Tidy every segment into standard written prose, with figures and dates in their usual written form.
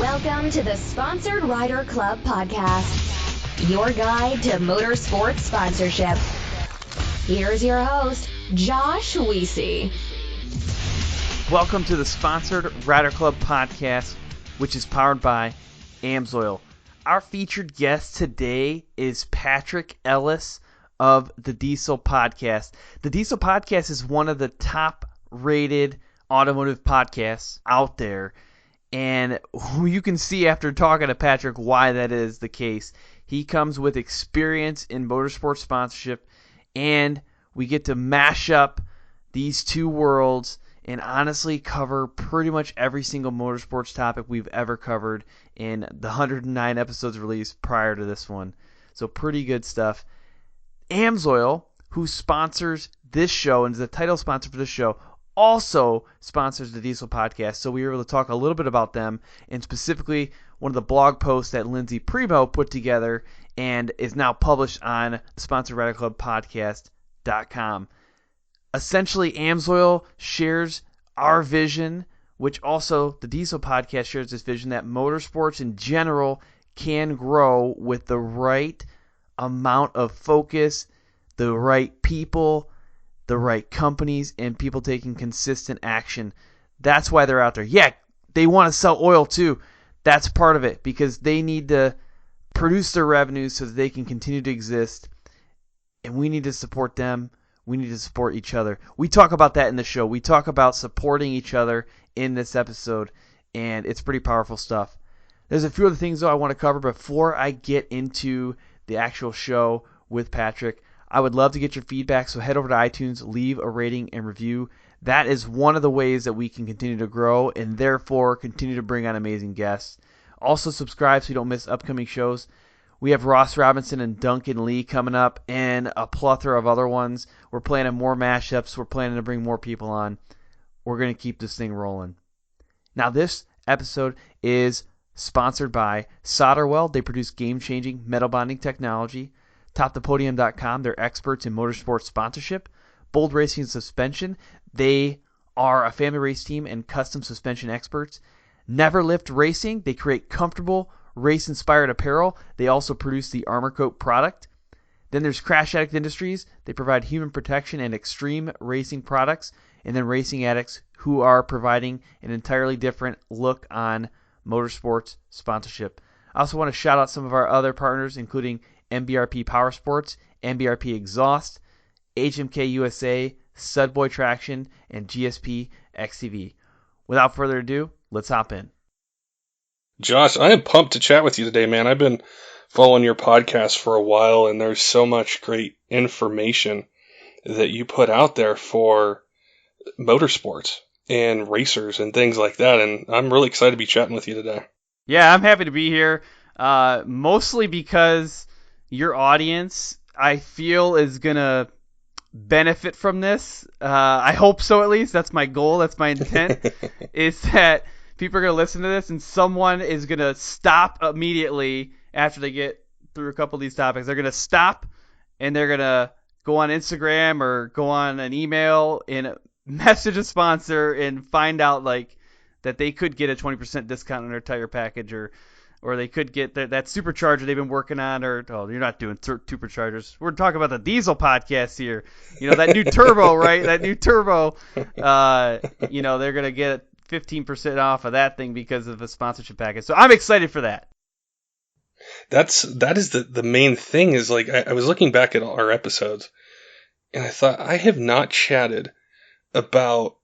Welcome to the Sponsored Rider Club podcast, your guide to motorsports sponsorship. Here's your host, Josh Weesey. Welcome to the Sponsored Rider Club podcast, which is powered by AMSOIL. Our featured guest today is Patrick Ellis of the Diesel Podcast. The Diesel Podcast is one of the top-rated automotive podcasts out there, and you can see after talking to Patrick why that is the case. He comes with experience in motorsport sponsorship, and we get to mash up these two worlds and honestly cover pretty much every single motorsports topic we've ever covered in the 109 episodes released prior to this one. So pretty good stuff. AMSOIL, who sponsors this show and is the title sponsor for this show, also sponsors the Diesel Podcast, so we were able to talk a little bit about them, and specifically one of the blog posts that Lindsay Primo put together and is now published on SponsoredRiderClubPodcast.com. Essentially, AMSOIL shares our vision, which also the Diesel Podcast shares this vision that motorsports in general can grow with the right amount of focus, the right people, the right companies, and people taking consistent action. That's why they're out there. Yeah, they want to sell oil too. That's part of it because they need to produce their revenues so that they can continue to exist, and we need to support them. We need to support each other. We talk about that in the show. We talk about supporting each other in this episode, and it's pretty powerful stuff. There's a few other things, though, I want to cover before I get into the actual show with Patrick. I would love to get your feedback, so head over to iTunes, leave a rating and review. That is one of the ways that we can continue to grow and therefore continue to bring on amazing guests. Also subscribe so you don't miss upcoming shows. We have Ross Robinson and Duncan Lee coming up and a plethora of other ones. We're planning more mashups. We're planning to bring more people on. We're going to keep this thing rolling. Now this episode is sponsored by SolderWeld. They produce game-changing metal bonding technology. TopThePodium.com, they're experts in motorsport sponsorship. Bold Racing and Suspension, they are a family race team and custom suspension experts. Never Lift Racing, they create comfortable race-inspired apparel. They also produce the Armor Coat product. Then there's Crash Addict Industries. They provide human protection and extreme racing products. And then Racing Addicts, who are providing an entirely different look on motorsports sponsorship. I also want to shout out some of our other partners, including MBRP Powersports, MBRP Exhaust, HMK USA, Sudboy Traction, and GSP XCV. Without further ado, let's hop in. Josh, I am pumped to chat with you today, man. I've been following your podcast for a while, and there's so much great information that you put out there for motorsports and racers and things like that, and I'm really excited to be chatting with you today. Yeah, I'm happy to be here, mostly because your audience, I feel, is going to benefit from this. I hope so, at least. That's my goal. That's my intent, is that people are going to listen to this and someone is going to stop immediately after they get through a couple of these topics. They're going to stop and they're going to go on Instagram or go on an email and message a sponsor and find out like that they could get a 20% discount on their tire package, or they could get that supercharger they've been working on, or, oh, you're not doing superchargers. We're talking about the Diesel Podcast here. You know, that new turbo, right? That new turbo, they're going to get 15% off of that thing because of the sponsorship package. So I'm excited for that. That is the main thing is, like, I was looking back at our episodes and I thought, I have not chatted about,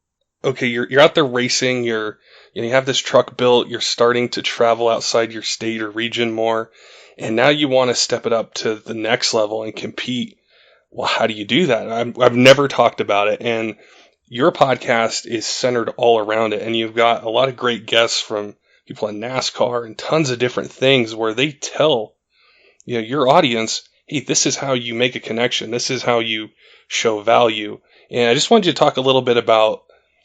okay, you're out there racing, you have this truck built, you're starting to travel outside your state or region more, and now you want to step it up to the next level and compete. Well, how do you do that? I've never talked about it, and your podcast is centered all around it, and you've got a lot of great guests from people in NASCAR and tons of different things where they tell your audience, hey, this is how you make a connection. This is how you show value. And I just wanted you to talk a little bit about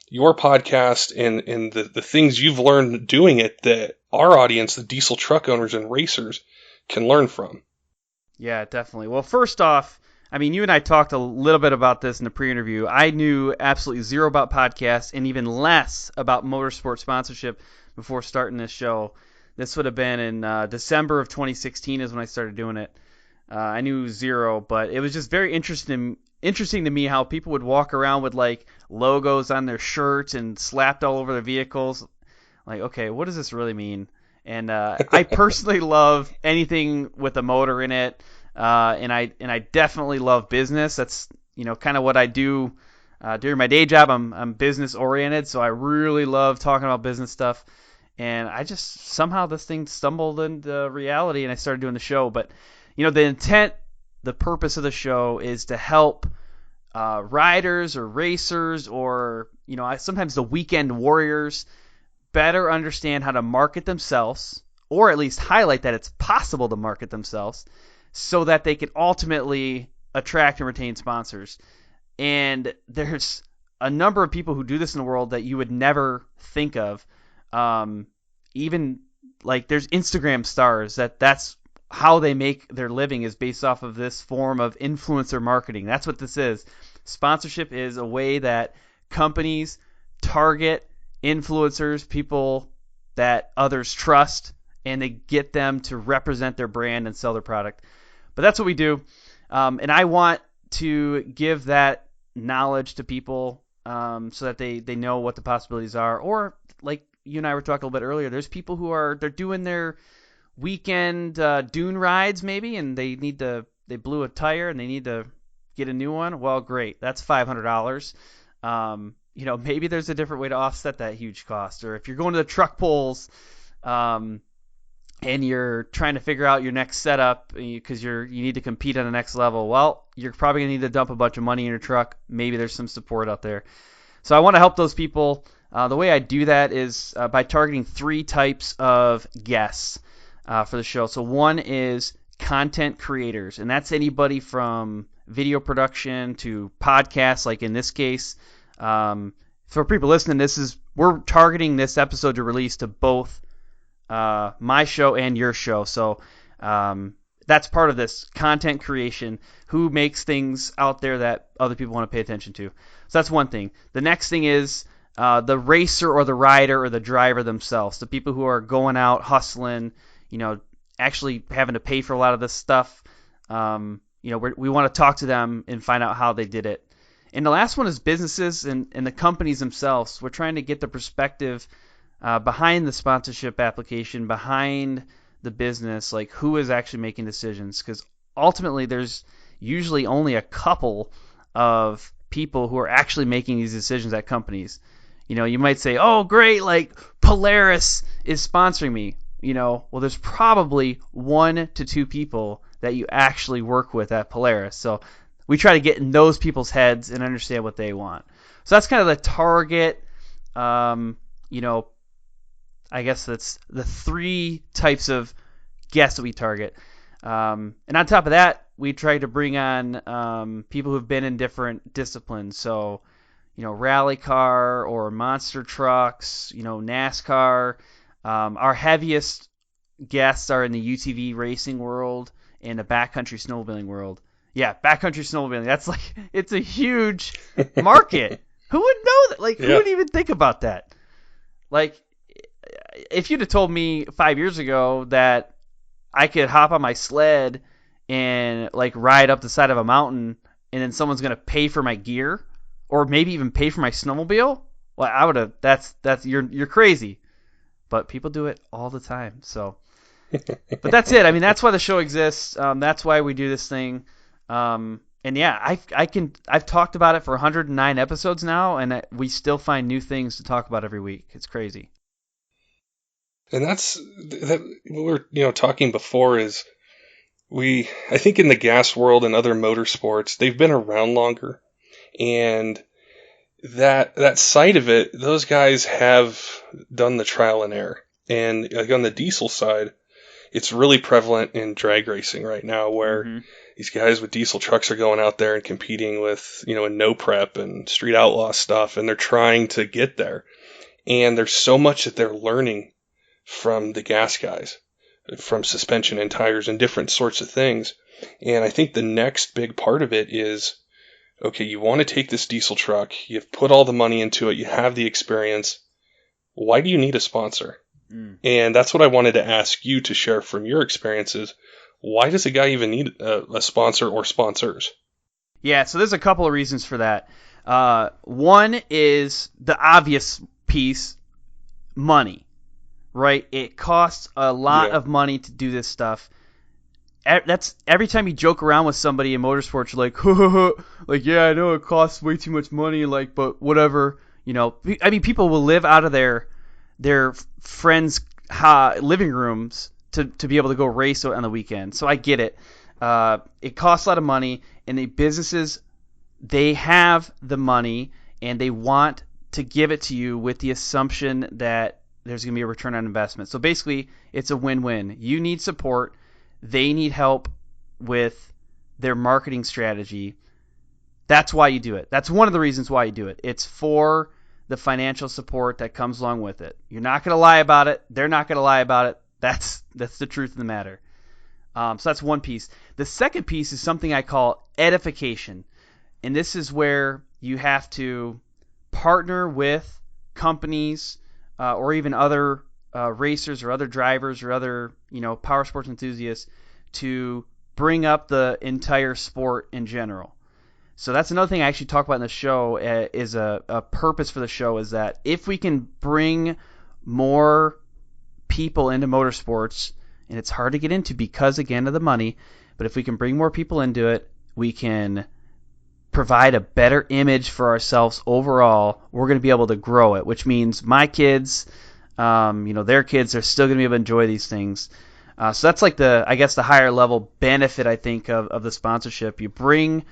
your podcast and the things you've learned doing it that our audience, the diesel truck owners and racers, can learn from. Yeah, definitely. Well, first off, I mean, you and I talked a little bit about this in the pre-interview. I knew absolutely zero about podcasts and even less about motorsport sponsorship before starting this show. This would have been in December of 2016 is when I started doing it. I knew zero, but it was just very interesting to me how people would walk around with like logos on their shirts and slapped all over their vehicles. Like, okay, what does this really mean? And I personally love anything with a motor in it, and I definitely love business. That's kind of what I do during my day job. I'm business oriented, so I really love talking about business stuff. And I just somehow this thing stumbled into reality, and I started doing the show. But the intent, the purpose of the show is to help riders or racers or sometimes the weekend warriors better understand how to market themselves, or at least highlight that it's possible to market themselves, so that they can ultimately attract and retain sponsors. And there's a number of people who do this in the world that you would never think of. Even like there's Instagram stars that's how they make their living, is based off of this form of influencer marketing. That's what this is. Sponsorship is a way that companies target influencers, people that others trust, and they get them to represent their brand and sell their product. But that's what we do. And I want to give that knowledge to people so that they know what the possibilities are. Or like you and I were talking a little bit earlier, there's people who they're doing their weekend dune rides maybe, and they blew a tire and they need to get a new one. Well, great. That's $500. Maybe there's a different way to offset that huge cost. Or if you're going to the truck pulls and you're trying to figure out your next setup because you need to compete on the next level, well, you're probably going to need to dump a bunch of money in your truck. Maybe there's some support out there. So I want to help those people. The way I do that is by targeting 3 types of guests for the show. So one is content creators, and that's anybody from video production to podcasts, like in this case. For people listening, we're targeting this episode to release to both my show and your show. So that's part of this content creation, who makes things out there that other people want to pay attention to. So that's one thing. The next thing is the racer or the rider or the driver themselves, the people who are going out hustling, actually having to pay for a lot of this stuff. We want to talk to them and find out how they did it. And the last one is businesses and the companies themselves. We're trying to get the perspective behind the sponsorship application, behind the business, like who is actually making decisions. Because ultimately there's usually only a couple of people who are actually making these decisions at companies. You might say, oh, great, like Polaris is sponsoring me. Well, there's probably 1 to 2 people that you actually work with at Polaris. So we try to get in those people's heads and understand what they want. So that's kind of the target. I guess that's the 3 types of guests that we target. And on top of that, we try to bring on people who've been in different disciplines. So, rally car or monster trucks, NASCAR. Our heaviest guests are in the UTV racing world and the backcountry snowmobiling world. Yeah, backcountry snowmobiling. That's it's a huge market. Who would know that? Who would even think about that? If you'd have told me 5 years ago that I could hop on my sled and ride up the side of a mountain and then someone's going to pay for my gear or maybe even pay for my snowmobile, well, I would have, you're crazy. But people do it all the time. So, but that's it. I mean, that's why the show exists. That's why we do this thing. And yeah, I've talked about it for 109 episodes now, and we still find new things to talk about every week. It's crazy. And that's what we were talking before is I think in the gas world and other motorsports, they've been around longer, and that side of it, those guys have done the trial and error. And on the diesel side, it's really prevalent in drag racing right now, where these guys with diesel trucks are going out there and competing with, in no prep and street outlaw stuff, and they're trying to get there. And there's so much that they're learning from the gas guys, from suspension and tires and different sorts of things. And I think the next big part of it is, okay, you want to take this diesel truck, you've put all the money into it, you have the experience. Why do you need a sponsor? And that's what I wanted to ask you to share from your experiences. Why does a guy even need a sponsor or sponsors? Yeah, so there's a couple of reasons for that. One is the obvious piece, money, right? It costs a lot of money to do this stuff. That's every time you joke around with somebody in motorsports, you're like, like, yeah, I know it costs way too much money, like, but whatever, you know. I mean, people will live out of their friends' living rooms to be able to go race on the weekend. So I get it. It costs a lot of money, and the businesses, they have the money, and they want to give it to you with the assumption that there's going to be a return on investment. So basically, it's a win-win. You need support. They need help with their marketing strategy. That's why you do it. That's one of the reasons why you do it. It's for the financial support that comes along with it. You're not going to lie about it. They're not going to lie about it. That's the truth of the matter. So that's one piece. The second piece is something I call edification. And this is where you have to partner with companies or even other racers or other drivers or other, power sports enthusiasts to bring up the entire sport in general. So that's another thing I actually talk about in the show is a purpose for the show is that if we can bring more people into motorsports, and it's hard to get into because, again, of the money, but if we can bring more people into it, we can provide a better image for ourselves overall. We're going to be able to grow it, which means my kids, their kids are still going to be able to enjoy these things. So that's like the higher level benefit, I think, of the sponsorship. You bring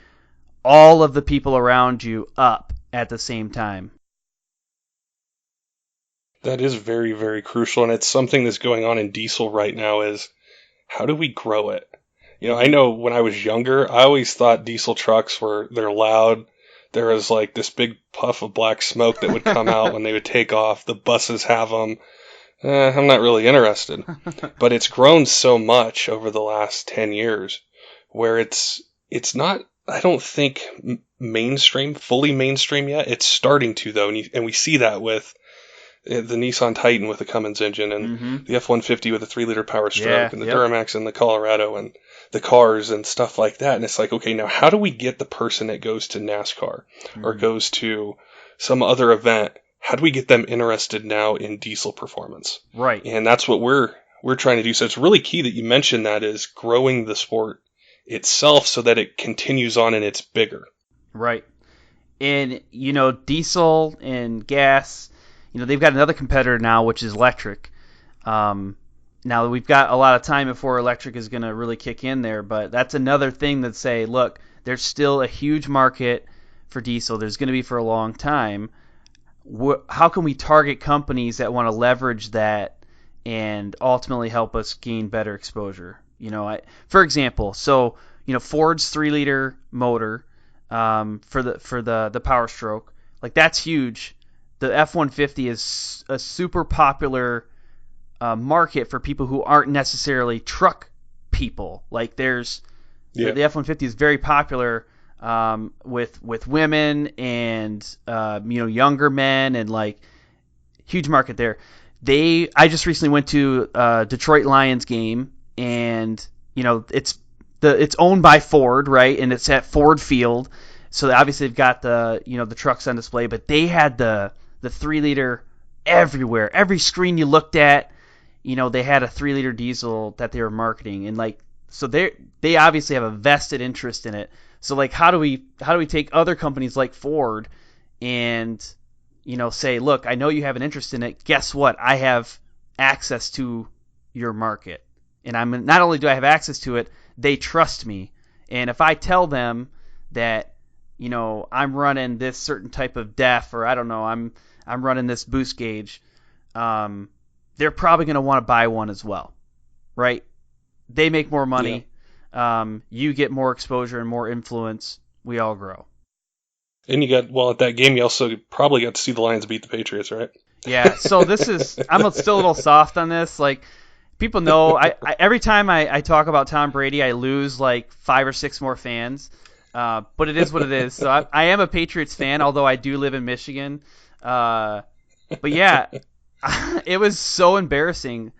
all of the people around you up at the same time. That is very, very crucial, and it's something that's going on in diesel right now is how do we grow it? I know when I was younger, I always thought diesel trucks they're loud. There was like this big puff of black smoke that would come out when they would take off. The buses have them. I'm not really interested. But it's grown so much over the last 10 years where it's not, I don't think, fully mainstream yet. It's starting to, though, and we see that with the Nissan Titan with the Cummins engine and the F-150 with a 3-liter Power Stroke and the Duramax and the Colorado and the cars and stuff like that. And it's like, okay, now how do we get the person that goes to NASCAR or goes to some other event? How do we get them interested now in diesel performance? Right. And that's what we're trying to do. So it's really key that you mentioned that is growing the sport itself so that it continues on and it's bigger. Right. And, diesel and gas, they've got another competitor now, which is electric. Now, we've got a lot of time before electric is going to really kick in there, but that's another thing that say, look, there's still a huge market for diesel. There's going to be for a long time. How can we target companies that want to leverage that and ultimately help us gain better exposure? For example, Ford's 3-liter motor for the Power Stroke, like that's huge. The F-150 is a super popular market for people who aren't necessarily truck people. Like the F-150 is very popular with women and younger men and like huge market there. I just recently went to a Detroit Lions game and it's owned by Ford, right? And it's at Ford Field, so obviously they've got the trucks on display, but they had the 3-liter everywhere. Every screen you looked at, they had a 3-liter diesel that they were marketing, and so they obviously have a vested interest in it. So how do we take other companies like Ford and say, look, I know you have an interest in it. Guess what? I have access to your market, and not only do I have access to it, they trust me. And if I tell them that I'm running this certain type of def, or I don't know, I'm running this boost gauge, they're probably going to want to buy one as well, right? They make more money. Yeah. You get more exposure and more influence. We all grow. And at that game, you also probably got to see the Lions beat the Patriots, right? Yeah. So I'm still a little soft on this. Like, people know, I every time I talk about Tom Brady, I lose like 5 or 6 more fans. But it is what it is. So I am a Patriots fan, although I do live in Michigan. But yeah, It was so embarrassing.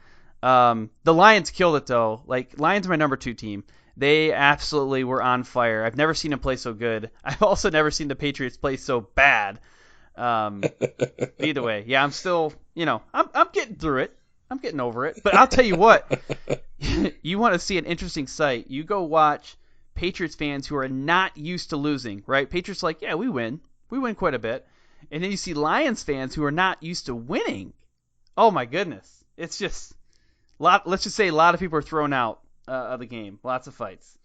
The Lions killed it though. Like, Lions are my number 2 team. They absolutely were on fire. I've never seen them play so good. I've also never seen the Patriots play so bad. Either way, yeah, I'm still, I'm getting through it. I'm getting over it. But I'll tell you what, you want to see an interesting sight, you go watch Patriots fans who are not used to losing, right? Patriots are like, yeah, we win quite a bit. And then you see Lions fans who are not used to winning. Oh my goodness. It's just let's just say a lot of people are thrown out of the game. Lots of fights.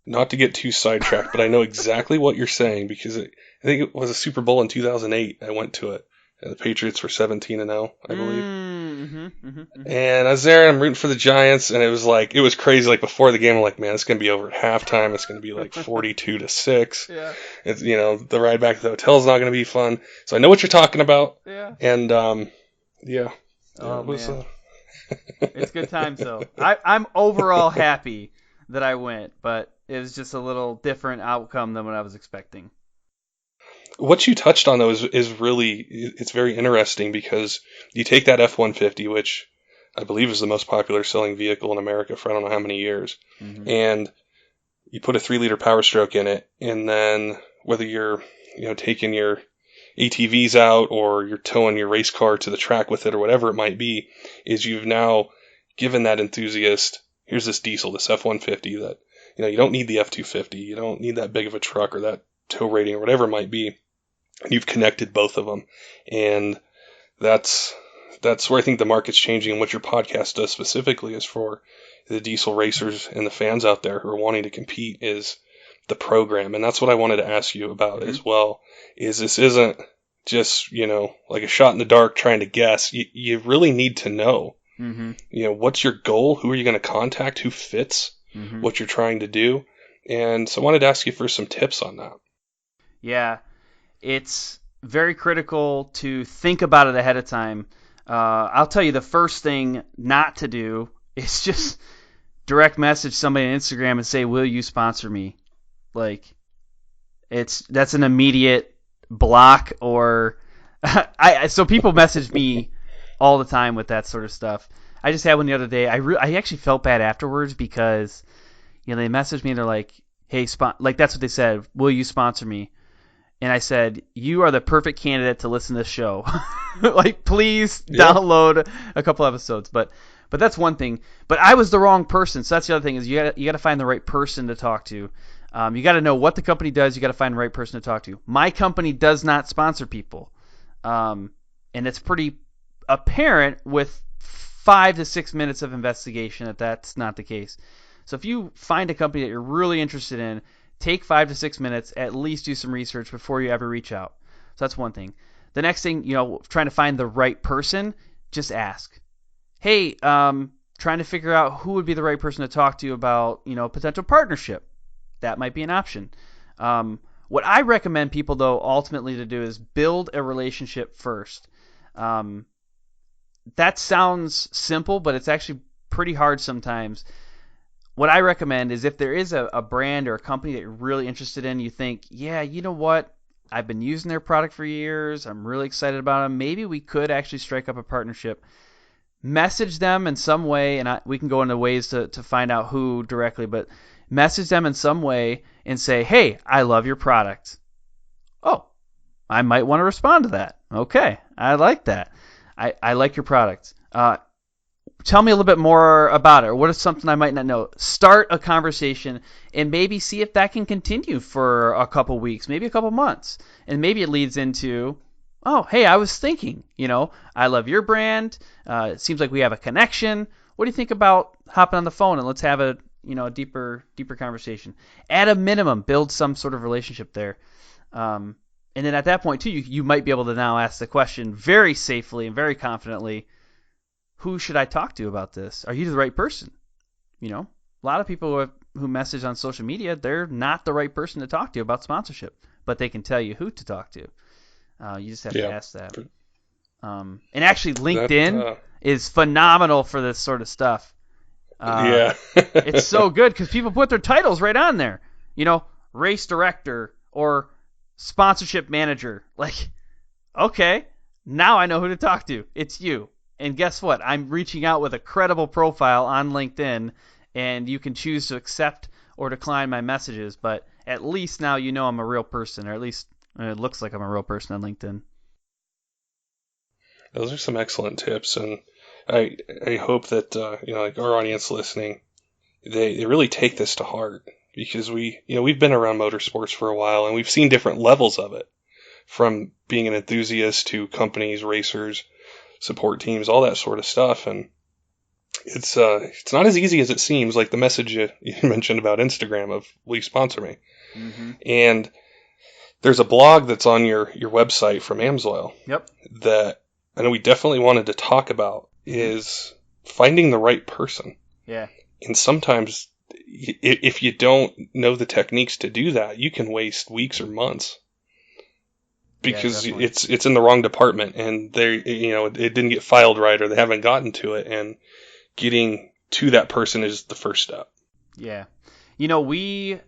Not to get too sidetracked, but I know exactly what you're saying because I think it was a Super Bowl in 2008. I went to it. And the Patriots were 17-0, I believe. And I was there, and I'm rooting for the Giants, and it was crazy. Like, before the game, I'm like, man, it's going to be over at halftime. It's going to be like 42-6. Yeah. It's, the ride back to the hotel is not going to be fun. So I know what you're talking about. Yeah. And, yeah. Oh, man. It's good times, though. I'm overall happy that I went, but it was just a little different outcome than what I was expecting. What you touched on, though, is really, it's very interesting because you take that F-150, which I believe is the most popular selling vehicle in America for I don't know how many years, and you put a 3-liter Power Stroke in it, and then whether you're, taking your ATVs out or you're towing your race car to the track with it or whatever it might be, is you've now given that enthusiast, here's this diesel, this F-150 that, you don't need the F-250, you don't need that big of a truck or that tow rating or whatever it might be. You've connected both of them, and that's where I think the market's changing, and what your podcast does specifically is for the diesel racers and the fans out there who are wanting to compete is the program, and that's what I wanted to ask you about as well. Is this isn't just like a shot in the dark trying to guess. You really need to know. What's your goal? Who are you going to contact? Who fits what you're trying to do? And so I wanted to ask you for some tips on that. Yeah. It's very critical to think about it ahead of time. I'll tell you the first thing not to do is just direct message somebody on Instagram and say, will you sponsor me? Like, that's an immediate block. Or so people message me all the time with that sort of stuff. I just had one the other day. I actually felt bad afterwards because they messaged me and they're like, hey, like that's what they said, will you sponsor me? And I said, you are the perfect candidate to listen to this show. Like, please download a couple episodes. But that's one thing. But I was the wrong person. So that's the other thing is you got to find the right person to talk to. You got to know what the company does. You got to find the right person to talk to. My company does not sponsor people. And it's pretty apparent with 5 to 6 minutes of investigation that that's not the case. So if you find a company that you're really interested in, take 5 to 6 minutes, at least do some research before you ever reach out. So that's one thing. The next thing, trying to find the right person, just ask. Hey, trying to figure out who would be the right person to talk to about, potential partnership. That might be an option. What I recommend people, though, ultimately to do is build a relationship first. That sounds simple, but it's actually pretty hard sometimes. What I recommend is if there is a brand or a company that you're really interested in, you think, yeah, you know what? I've been using their product for years. I'm really excited about them. Maybe we could actually strike up a partnership. Message them in some way, and we can go into ways to find out who directly, but message them in some way and say, hey, I love your product. Oh, I might want to respond to that. Okay, I like that. I like your product. Tell me a little bit more about it, or what is something I might not know. Start a conversation and maybe see if that can continue for a couple weeks, maybe a couple months. And maybe it leads into, oh, hey, I was thinking, I love your brand. It seems like we have a connection. What do you think about hopping on the phone and let's have a deeper conversation? At a minimum, build some sort of relationship there. And then at that point, too, you might be able to now ask the question very safely and very confidently, who should I talk to about this? Are you the right person? A lot of people who message on social media, they're not the right person to talk to about sponsorship, but they can tell you who to talk to. You just have to ask that. And actually, LinkedIn is phenomenal for this sort of stuff. It's so good because people put their titles right on there. Race director or sponsorship manager. Like, okay, Now I know who to talk to. It's you. And guess what? I'm reaching out with a credible profile on LinkedIn, and you can choose to accept or decline my messages, but at least now you know I'm a real person, or at least it looks like I'm a real person on LinkedIn. Those are some excellent tips, and I hope that like our audience listening, they really take this to heart, because we've been around motorsports for a while, and we've seen different levels of it, from being an enthusiast to companies, racers, support teams, all that sort of stuff, and it's not as easy as it seems. Like the message you mentioned about Instagram of will you sponsor me, and there's a blog that's on your website from AMSOIL. Yep. That I know we definitely wanted to talk about is finding the right person. Yeah. And sometimes if you don't know the techniques to do that, you can waste weeks or months because it's in the wrong department, and it didn't get filed right, or they haven't gotten to it, and getting to that person is the first step. Yeah. We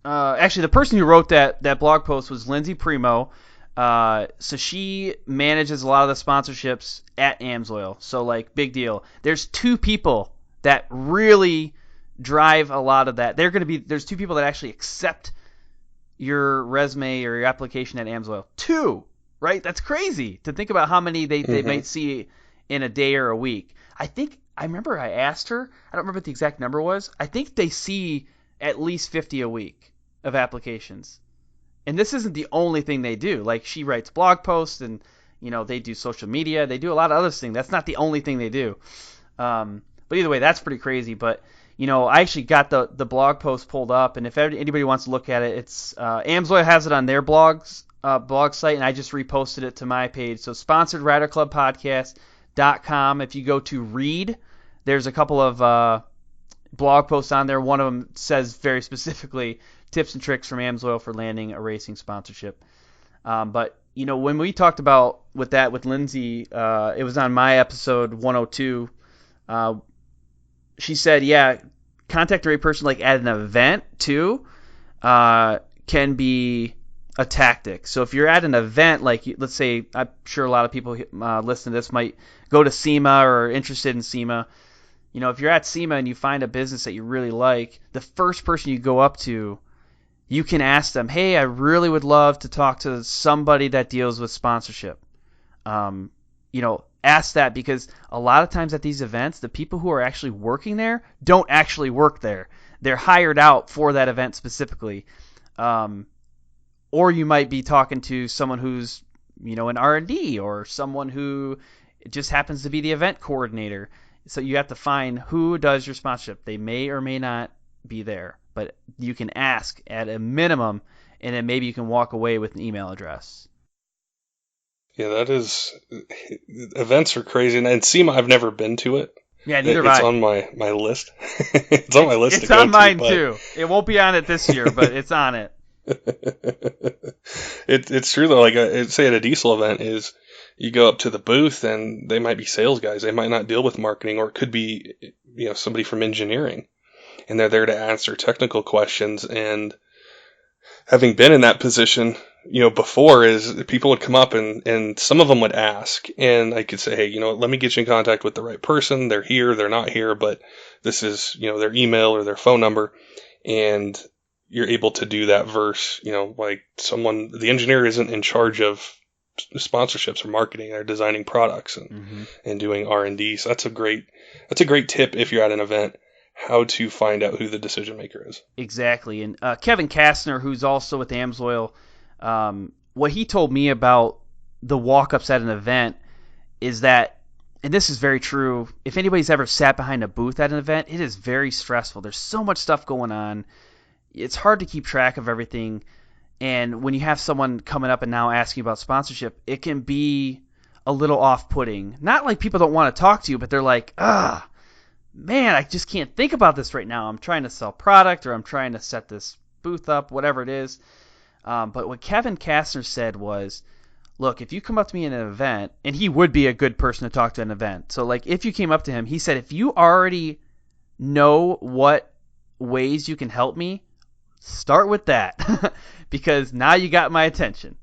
actually, the person who wrote that blog post was Lindsay Primo. So she manages a lot of the sponsorships at AMSOIL. So, like, big deal. There's two people that really drive a lot of that. There's two people that actually accept your resume or your application at AMSOIL. Two, right? That's crazy to think about how many they might see in a day or a week. I remember I asked her, I don't remember what the exact number was. I think they see at least 50 a week of applications. And this isn't the only thing they do. Like, she writes blog posts, and they do social media. They do a lot of other things. That's not the only thing they do. But either way, that's pretty crazy. But I actually got the blog post pulled up, and if anybody wants to look at it, it's AMSOIL has it on their blog site, and I just reposted it to my page. So sponsoredriderclubpodcast.com. If you go to read, there's a couple of blog posts on there. One of them says very specifically tips and tricks from AMSOIL for landing a racing sponsorship. But when we talked about with Lindsay, it was on my episode 102. She said, yeah, contact the right person, like at an event too, can be a tactic. So if you're at an event, like let's say, I'm sure a lot of people listening to this might go to SEMA or are interested in SEMA. If you're at SEMA and you find a business that you really like, the first person you go up to, you can ask them, hey, I really would love to talk to somebody that deals with sponsorship. Ask that, because a lot of times at these events, the people who are actually working there don't actually work there. They're hired out for that event specifically. Or you might be talking to someone who's, an R&D, or someone who just happens to be the event coordinator. So you have to find who does your sponsorship. They may or may not be there, but you can ask at a minimum, and then maybe you can walk away with an email address. Yeah, that is. Events are crazy, and SEMA, I've never been to it. Yeah, neither have I. It's on my list. It's on my list. It's on mine too. It won't be on it this year, but it's on it. It's true though. Like say at a diesel event, is you go up to the booth and they might be sales guys. They might not deal with marketing, or it could be somebody from engineering, and they're there to answer technical questions. And having been in that position, before, is people would come up and some of them would ask, and I could say, hey, let me get you in contact with the right person. They're here, they're not here, but this is, their email or their phone number. And you're able to do that versus, like the engineer isn't in charge of sponsorships or marketing. They're designing products and doing R&D. So that's a great tip if you're at an event, how to find out who the decision maker is. Exactly. And Kevin Kastner, who's also with AMSOIL, what he told me about the walk-ups at an event is that, and this is very true, if anybody's ever sat behind a booth at an event, it is very stressful. There's so much stuff going on. It's hard to keep track of everything. And when you have someone coming up and now asking about sponsorship, it can be a little off-putting. Not like people don't want to talk to you, but they're like, man, I just can't think about this right now. I'm trying to sell product, or I'm trying to set this booth up, whatever it is. But what Kevin Kastner said was, look, if you come up to me in an event, and he would be a good person to talk to at an event. So, like, if you came up to him, he said, if you already know what ways you can help me, start with that. Because now you got my attention.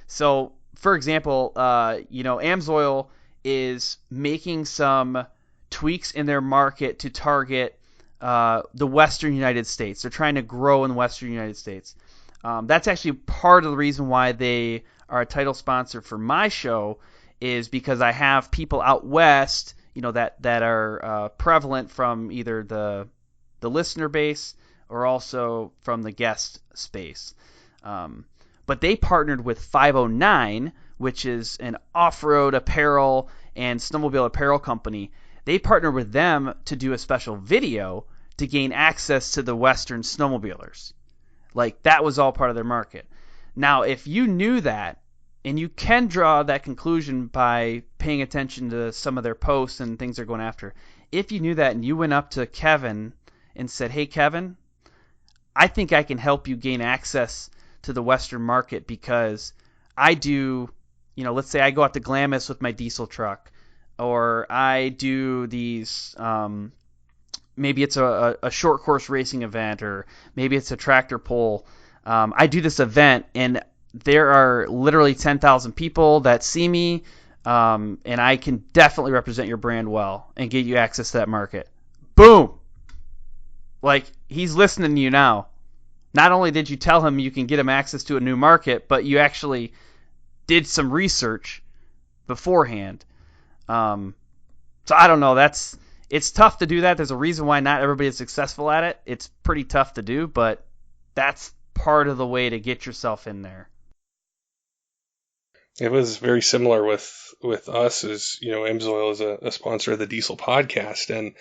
So for example, AMSOIL is making some tweaks in their market to target the Western United States. They're trying to grow in the Western United States. That's actually part of the reason why they are a title sponsor for my show, is because I have people out west, that are prevalent from either the listener base or also from the guest space. But they partnered with 509, which is an off-road apparel and snowmobile apparel company. They partnered with them to do a special video to gain access to the Western snowmobilers. Like, that was all part of their market. Now, if you knew that, and you can draw that conclusion by paying attention to some of their posts and things they're going after. If you knew that and you went up to Kevin and said, hey, Kevin, I think I can help you gain access to the Western market because I do, let's say I go out to Glamis with my diesel truck, or I do these, maybe it's a short course racing event, or maybe it's a tractor pull. I do this event, and there are literally 10,000 people that see me, and I can definitely represent your brand well and get you access to that market. Boom! Like, he's listening to you now. Not only did you tell him you can get him access to a new market, but you actually did some research beforehand. So I don't know. It's tough to do that. There's a reason why not everybody is successful at it. It's pretty tough to do, but that's part of the way to get yourself in there. It was very similar with us, as AMSOIL is a sponsor of the Diesel podcast, and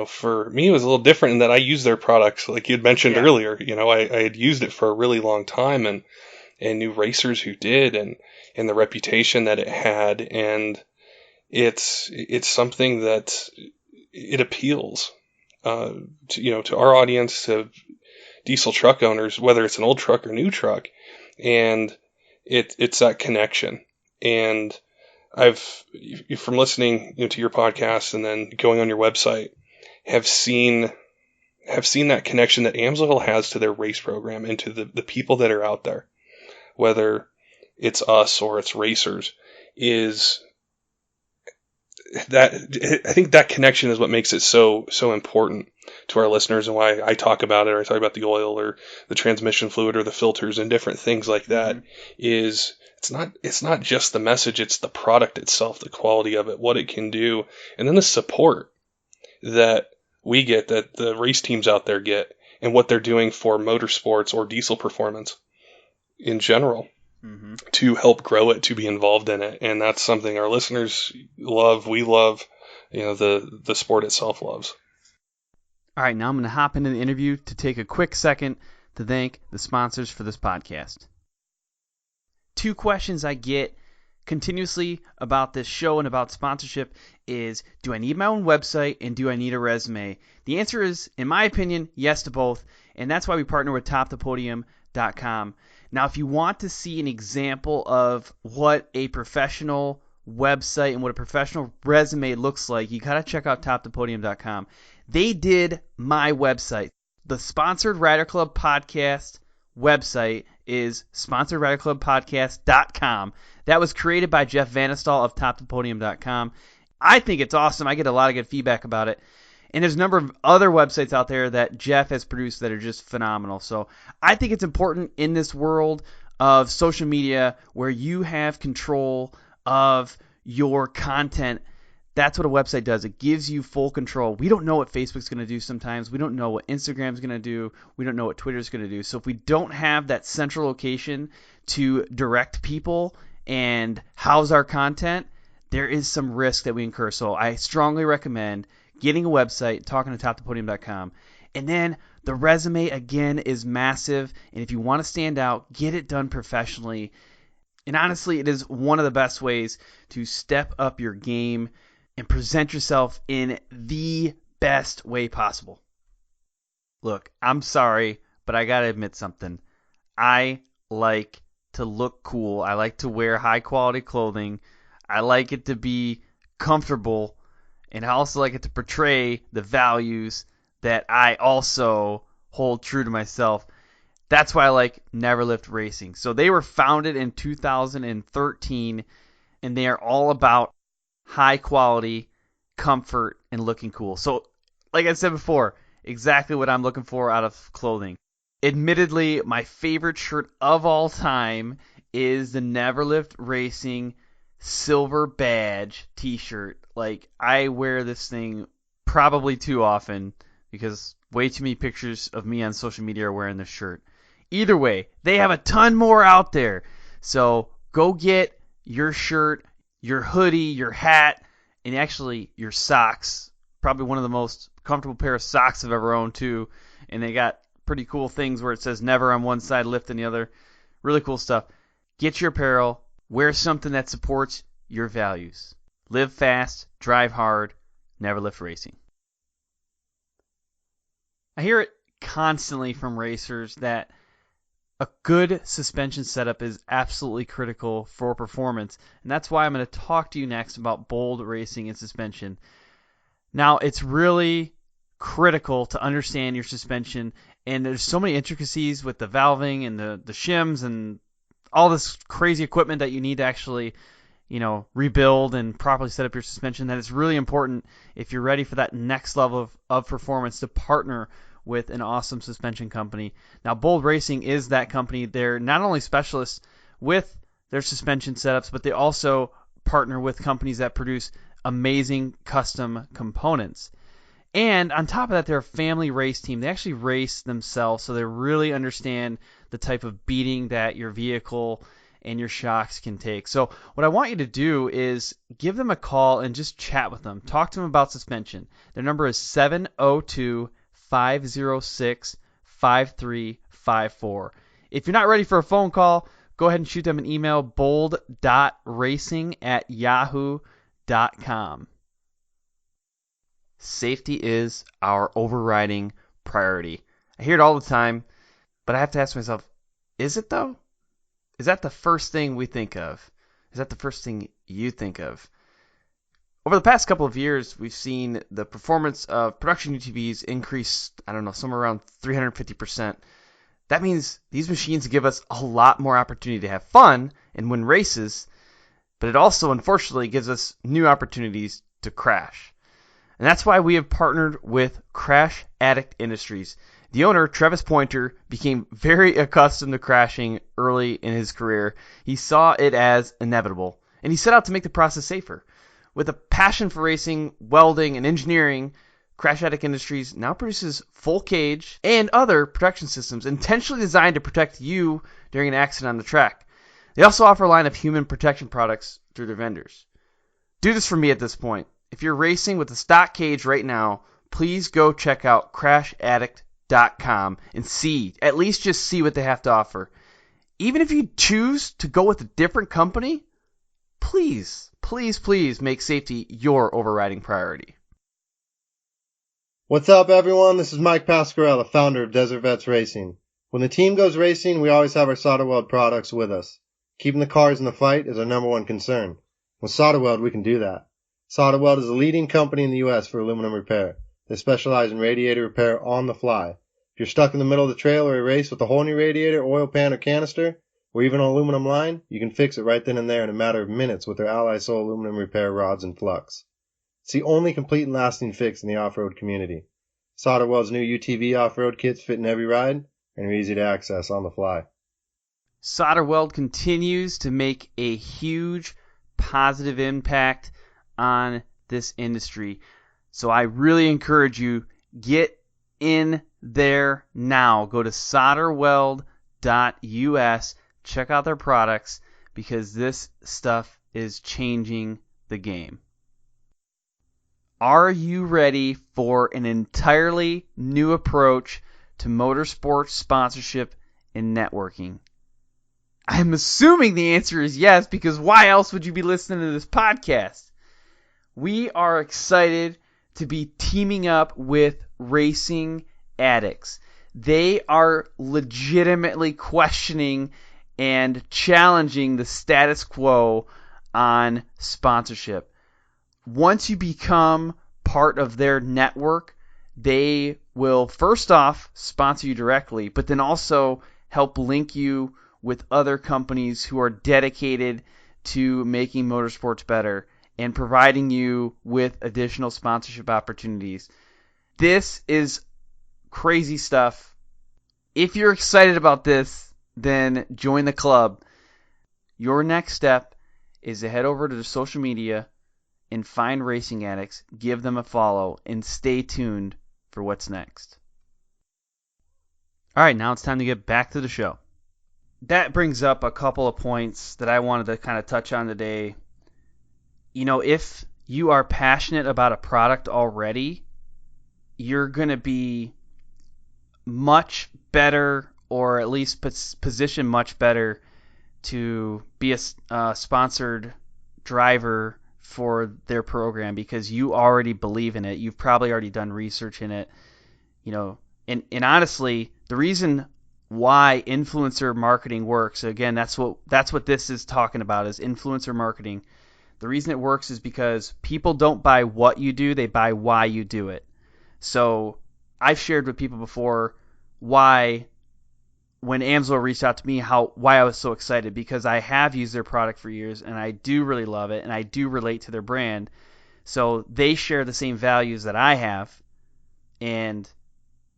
for me it was a little different in that I use their products, like you had mentioned earlier. I had used it for a really long time, and knew racers who did, and the reputation that it had, and it's something that it appeals to our audience, to diesel truck owners, whether it's an old truck or new truck, and it's that connection. And I've, from listening to your podcast and then going on your website, have seen that connection that AMSOIL has to their race program and to the people that are out there, whether it's us or it's racers, is that I think that connection is what makes it so important to our listeners, and why I talk about it, or I talk about the oil or the transmission fluid or the filters and different things like that. Mm-hmm. Is it's not just the message, it's the product itself, the quality of it, what it can do, and then the support that we get, that the race teams out there get, and what they're doing for motorsports or diesel performance in general. Mm-hmm. To help grow it, to be involved in it. And that's something our listeners love. We love, the sport itself loves. All right, now I'm going to hop into the interview to take a quick second to thank the sponsors for this podcast. 2 questions I get continuously about this show and about sponsorship is, do I need my own website and do I need a resume? The answer is, in my opinion, yes to both. And that's why we partner with TopThePodium.com. Now, if you want to see an example of what a professional website and what a professional resume looks like, you got to check out TopThePodium.com. They did my website. The Sponsored Rider Club podcast website is SponsoredRiderClubPodcast.com. That was created by Jeff Vanistall of TopThePodium.com. I think it's awesome. I get a lot of good feedback about it. And there's a number of other websites out there that Jeff has produced that are just phenomenal. So I think it's important in this world of social media where you have control of your content. That's what a website does. It gives you full control. We don't know what Facebook's going to do sometimes. We don't know what Instagram's going to do. We don't know what Twitter's going to do. So if we don't have that central location to direct people and house our content, there is some risk that we incur. So I strongly recommend getting a website, talking to TopThePodium.com. And then the resume, again, is massive. And if you want to stand out, get it done professionally. And honestly, it is one of the best ways to step up your game and present yourself in the best way possible. Look, I'm sorry, but I got to admit something. I like to look cool. I like to wear high-quality clothing. I like it to be comfortable. And I also like it to portray the values that I also hold true to myself. That's why I like Neverlift Racing. So they were founded in 2013, and they are all about high quality, comfort, and looking cool. So, like I said before, exactly what I'm looking for out of clothing. Admittedly, my favorite shirt of all time is the Neverlift Racing silver badge t-shirt. Like, I wear this thing probably too often because way too many pictures of me on social media are wearing this shirt. Either way, they have a ton more out there. So go get your shirt, your hoodie, your hat, and actually your socks. Probably one of the most comfortable pair of socks I've ever owned too. And they got pretty cool things where it says never on one side, lift on the other. Really cool stuff. Get your apparel. Wear something that supports your values. Live fast, drive hard, Neverlift Racing. I hear it constantly from racers that a good suspension setup is absolutely critical for performance, and that's why I'm going to talk to you next about Bold Racing and suspension. Now, it's really critical to understand your suspension, and there's so many intricacies with the valving and the shims and all this crazy equipment that you need to actually, rebuild and properly set up your suspension, that it's really important if you're ready for that next level of performance to partner with an awesome suspension company. Now, Bold Racing is that company. They're not only specialists with their suspension setups, but they also partner with companies that produce amazing custom components. And on top of that, they're a family race team. They actually race themselves, so they really understand the type of beating that your vehicle and your shocks can take. So what I want you to do is give them a call and just chat with them. Talk to them about suspension. Their number is 702-506-5354. If you're not ready for a phone call, go ahead and shoot them an email, bold.racing@yahoo.com. Safety is our overriding priority. I hear it all the time, but I have to ask myself, is it though? Is that the first thing we think of? Is that the first thing you think of? Over the past couple of years, we've seen the performance of production UTVs increase, somewhere around 350%. That means these machines give us a lot more opportunity to have fun and win races, but it also, unfortunately, gives us new opportunities to crash. And that's why we have partnered with Crash Addict Industries. The owner, Travis Pointer, became very accustomed to crashing early in his career. He saw it as inevitable, and he set out to make the process safer. With a passion for racing, welding, and engineering, Crash Addict Industries now produces full cage and other protection systems intentionally designed to protect you during an accident on the track. They also offer a line of human protection products through their vendors. Do this for me at this point. If you're racing with a stock cage right now, please go check out CrashAddict.com and at least see what they have to offer. Even if you choose to go with a different company, please make safety your overriding priority. What's up, everyone? This is Mike Pasquarella, founder of Desert Vets Racing. When the team goes racing, we always have our SolderWeld products with us. Keeping the cars in the fight is our number one concern. With SolderWeld, we can do that. SolderWeld is a leading company in the U.S. for aluminum repair. They specialize in radiator repair on the fly. If you're stuck in the middle of the trail or a race with a whole new radiator, oil pan, or canister, or even an aluminum line, you can fix it right then and there in a matter of minutes with their AMSOIL aluminum repair rods and flux. It's the only complete and lasting fix in the off-road community. SolderWeld's new UTV off-road kits fit in every ride and are easy to access on the fly. SolderWeld continues to make a huge positive impact on this industry. So I really encourage you, get in there now. Go to SolderWeld.us, check out their products, because this stuff is changing the game. Are you ready for an entirely new approach to motorsports sponsorship and networking? I'm assuming the answer is yes, because why else would you be listening to this podcast? We are excited to be teaming up with Racing Addix. They are legitimately questioning and challenging the status quo on sponsorship. Once you become part of their network, they will first off sponsor you directly, but then also help link you with other companies who are dedicated to making motorsports better and providing you with additional sponsorship opportunities. This is crazy stuff. If you're excited about this, then join the club. Your next step is to head over to the social media and find Racing Addicts, give them a follow, and stay tuned for what's next. All right, now it's time to get back to the show. That brings up a couple of points that I wanted to kind of touch on today. You know, if you are passionate about a product already, you're going to be much better, or at least positioned much better to be a sponsored driver for their program, because you already believe in it. You've probably already done research in it, you know. And honestly, the reason why influencer marketing works, again, that's what this is talking about, is influencer marketing. The reason it works is because people don't buy what you do, they buy why you do it. So I've shared with people before why, when AMSOIL reached out to me, why I was so excited, because I have used their product for years and I do really love it and I do relate to their brand. So they share the same values that I have, and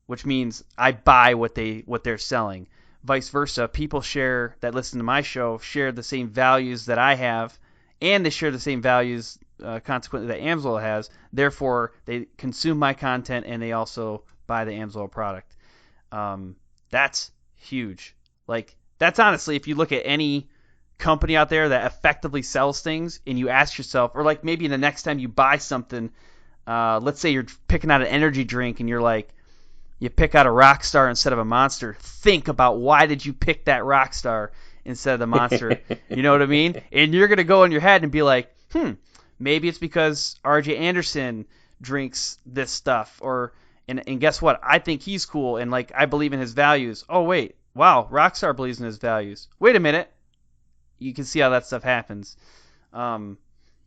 which means I buy what they're selling. Vice versa, people that listen to my show share the same values that I have, and they share the same values consequently that AMSOIL has. Therefore, they consume my content and they also buy the AMSOIL product. That's huge. Like, that's honestly, if you look at any company out there that effectively sells things and you ask yourself, or like maybe the next time you buy something, let's say you're picking out an energy drink and you're like, you pick out a Rockstar instead of a Monster. Think about, why did you pick that Rockstar instead of the Monster? You know what I mean? And you're going to go in your head and be like, maybe it's because RJ Anderson drinks this stuff, and guess what? I think he's cool, and like I believe in his values. Oh wait, wow, Rockstar believes in his values. Wait a minute. You can see how that stuff happens. You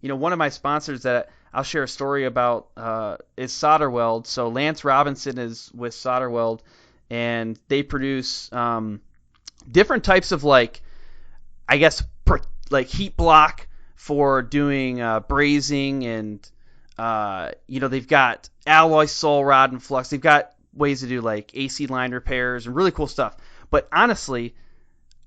know, one of my sponsors that I'll share a story about is SolderWeld. So Lance Robinson is with SolderWeld, and they produce different types of, like, I guess, like heat block for doing brazing, and you know, they've got alloy sole rod and flux. They've got ways to do like AC line repairs and really cool stuff. But honestly,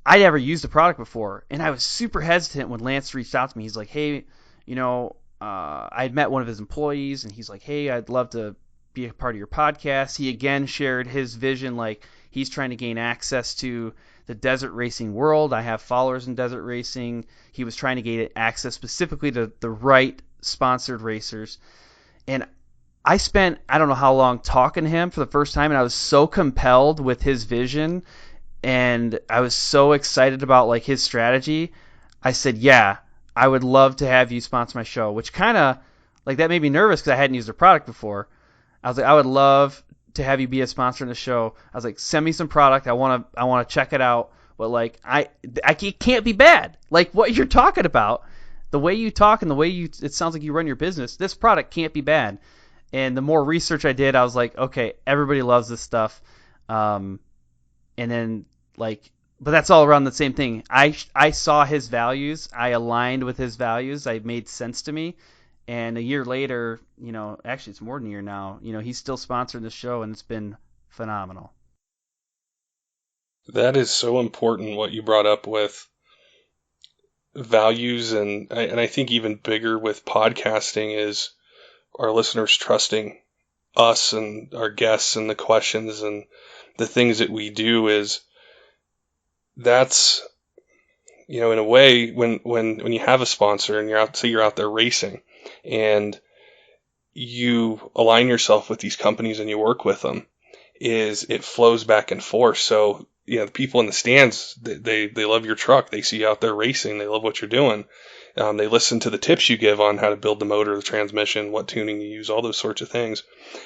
I never used the product before, and I was super hesitant when Lance reached out to me. He's like, hey, you know, I had met one of his employees, and he's like, hey, I'd love to be a part of your podcast. He again shared his vision, like he's trying to gain access to the desert racing world. I have followers in desert racing. He was trying to gain access specifically to the right sponsored racers. And I spent, I don't know how long, talking to him for the first time, and I was so compelled with his vision, and I was so excited about like his strategy. I said, yeah, I would love to have you sponsor my show, which kind of, like, that made me nervous because I hadn't used their product before. I was like, I would love to have you be a sponsor in the show. I was like, send me some product. I want to check it out. But like, it can't be bad. Like what you're talking about, the way you talk and the way it sounds like you run your business, this product can't be bad. And the more research I did, I was like, okay, everybody loves this stuff. And then like, but that's all around the same thing. I saw his values. I aligned with his values. It made sense to me. And a year later, you know, actually it's more than a year now, you know, he's still sponsoring the show, and it's been phenomenal. That is so important, what you brought up with values, and I think even bigger with podcasting is our listeners trusting us and our guests and the questions and the things that we do. That's, you know, in a way, when you have a sponsor and you're out there racing and you align yourself with these companies and you work with them, it flows back and forth. So, you know, the people in the stands, they love your truck. They see you out there racing. They love what you're doing. They listen to the tips you give on how to build the motor, the transmission, what tuning you use, all those sorts of things.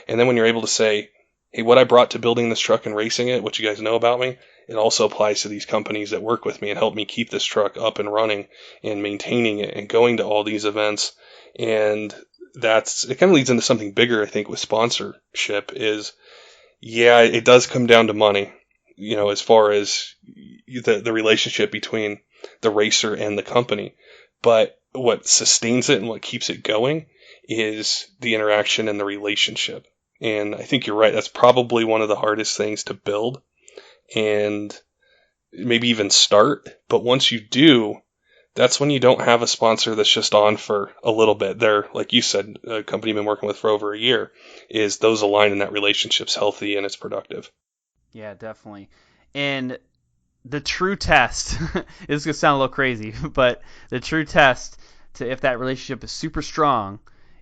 And then when you're able to say, hey, what I brought to building this truck and racing it, what you guys know about me, it also applies to these companies that work with me and help me keep this truck up and running and maintaining it and going to all these events. And it kind of leads into something bigger, I think, with sponsorship is, yeah, it does come down to money. as far as the relationship between the racer and the company. But what sustains it and what keeps it going is the interaction and the relationship. And I think you're right. That's probably one of the hardest things to build and maybe even start. But once you do, that's when you don't have a sponsor that's just on for a little bit. They're, like you said, a company you've been working with for over a year, is those align and that relationship's healthy and it's productive. Yeah, definitely. And the true test, is going to sound a little crazy, but the true test to if that relationship is super strong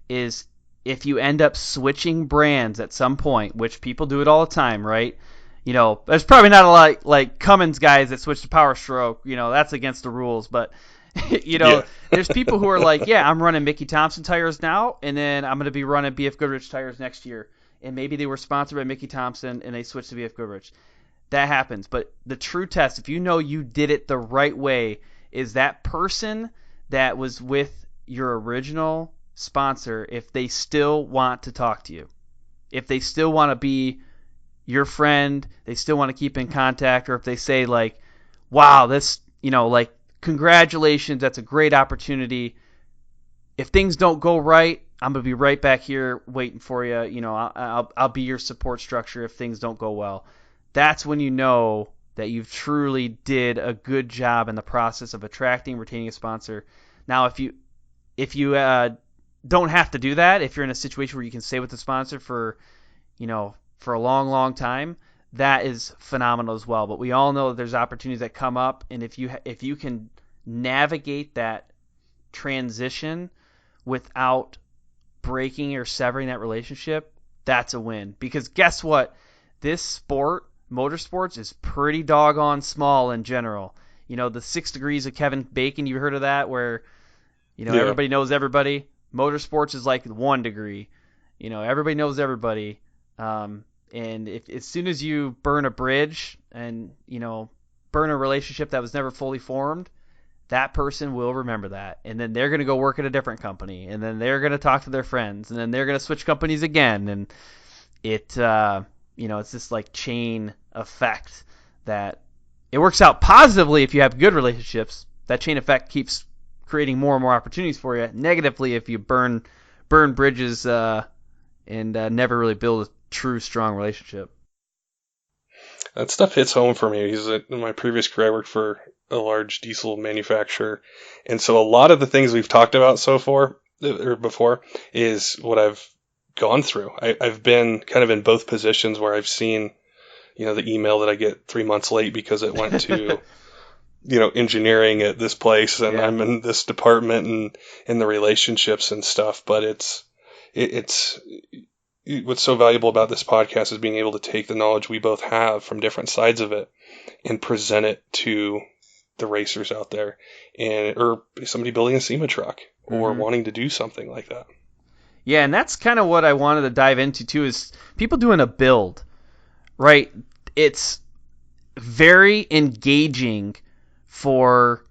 is if you end up switching brands at some point, which people do it all the time, right? There's probably not a lot like Cummins guys that switch to Power Stroke. That's against the rules, but Yeah. there's people who are like, yeah, I'm running Mickey Thompson tires now, and then I'm going to be running BF Goodrich tires next year. And maybe they were sponsored by Mickey Thompson and they switched to BF Goodrich. That happens. But the true test, if you know you did it the right way, is that person that was with your original sponsor, if they still want to talk to you, if they still want to be your friend, they still want to keep in contact, or if they say like, wow, this, like, congratulations, that's a great opportunity. If things don't go right, I'm going to be right back here waiting for you. I'll be your support structure if things don't go well. That's when you know that you've truly did a good job in the process of attracting, retaining a sponsor. Now, if you don't have to do that, if you're in a situation where you can stay with the sponsor for a long, long time, that is phenomenal as well. But we all know that there's opportunities that come up, and if you can navigate that transition without breaking or severing that relationship, that's a win. Because guess what? This sport, motorsports, is pretty doggone small in general. The 6 degrees of Kevin Bacon, you heard of that, where Yeah. everybody knows everybody. Motorsports is like 1 degree. Everybody knows everybody. And if as soon as you burn a bridge and burn a relationship that was never fully formed, that person will remember that, and then they're going to go work at a different company, and then they're going to talk to their friends, and then they're going to switch companies again, and it's this like chain effect that it works out positively if you have good relationships. That chain effect keeps creating more and more opportunities for you. Negatively if you burn bridges and never really build a true strong relationship. That stuff hits home for me because in my previous career, I worked for a large diesel manufacturer. And so a lot of the things we've talked about before is what I've gone through. I've been kind of in both positions where I've seen, the email that I get 3 months late because it went to, engineering at this place and Yeah. I'm in this department and the relationships and stuff. But it's what's so valuable about this podcast is being able to take the knowledge we both have from different sides of it and present it to the racers out there or somebody building a SEMA truck or wanting to do something like that. Yeah, and that's kind of what I wanted to dive into too, is people doing a build, right? It's very engaging for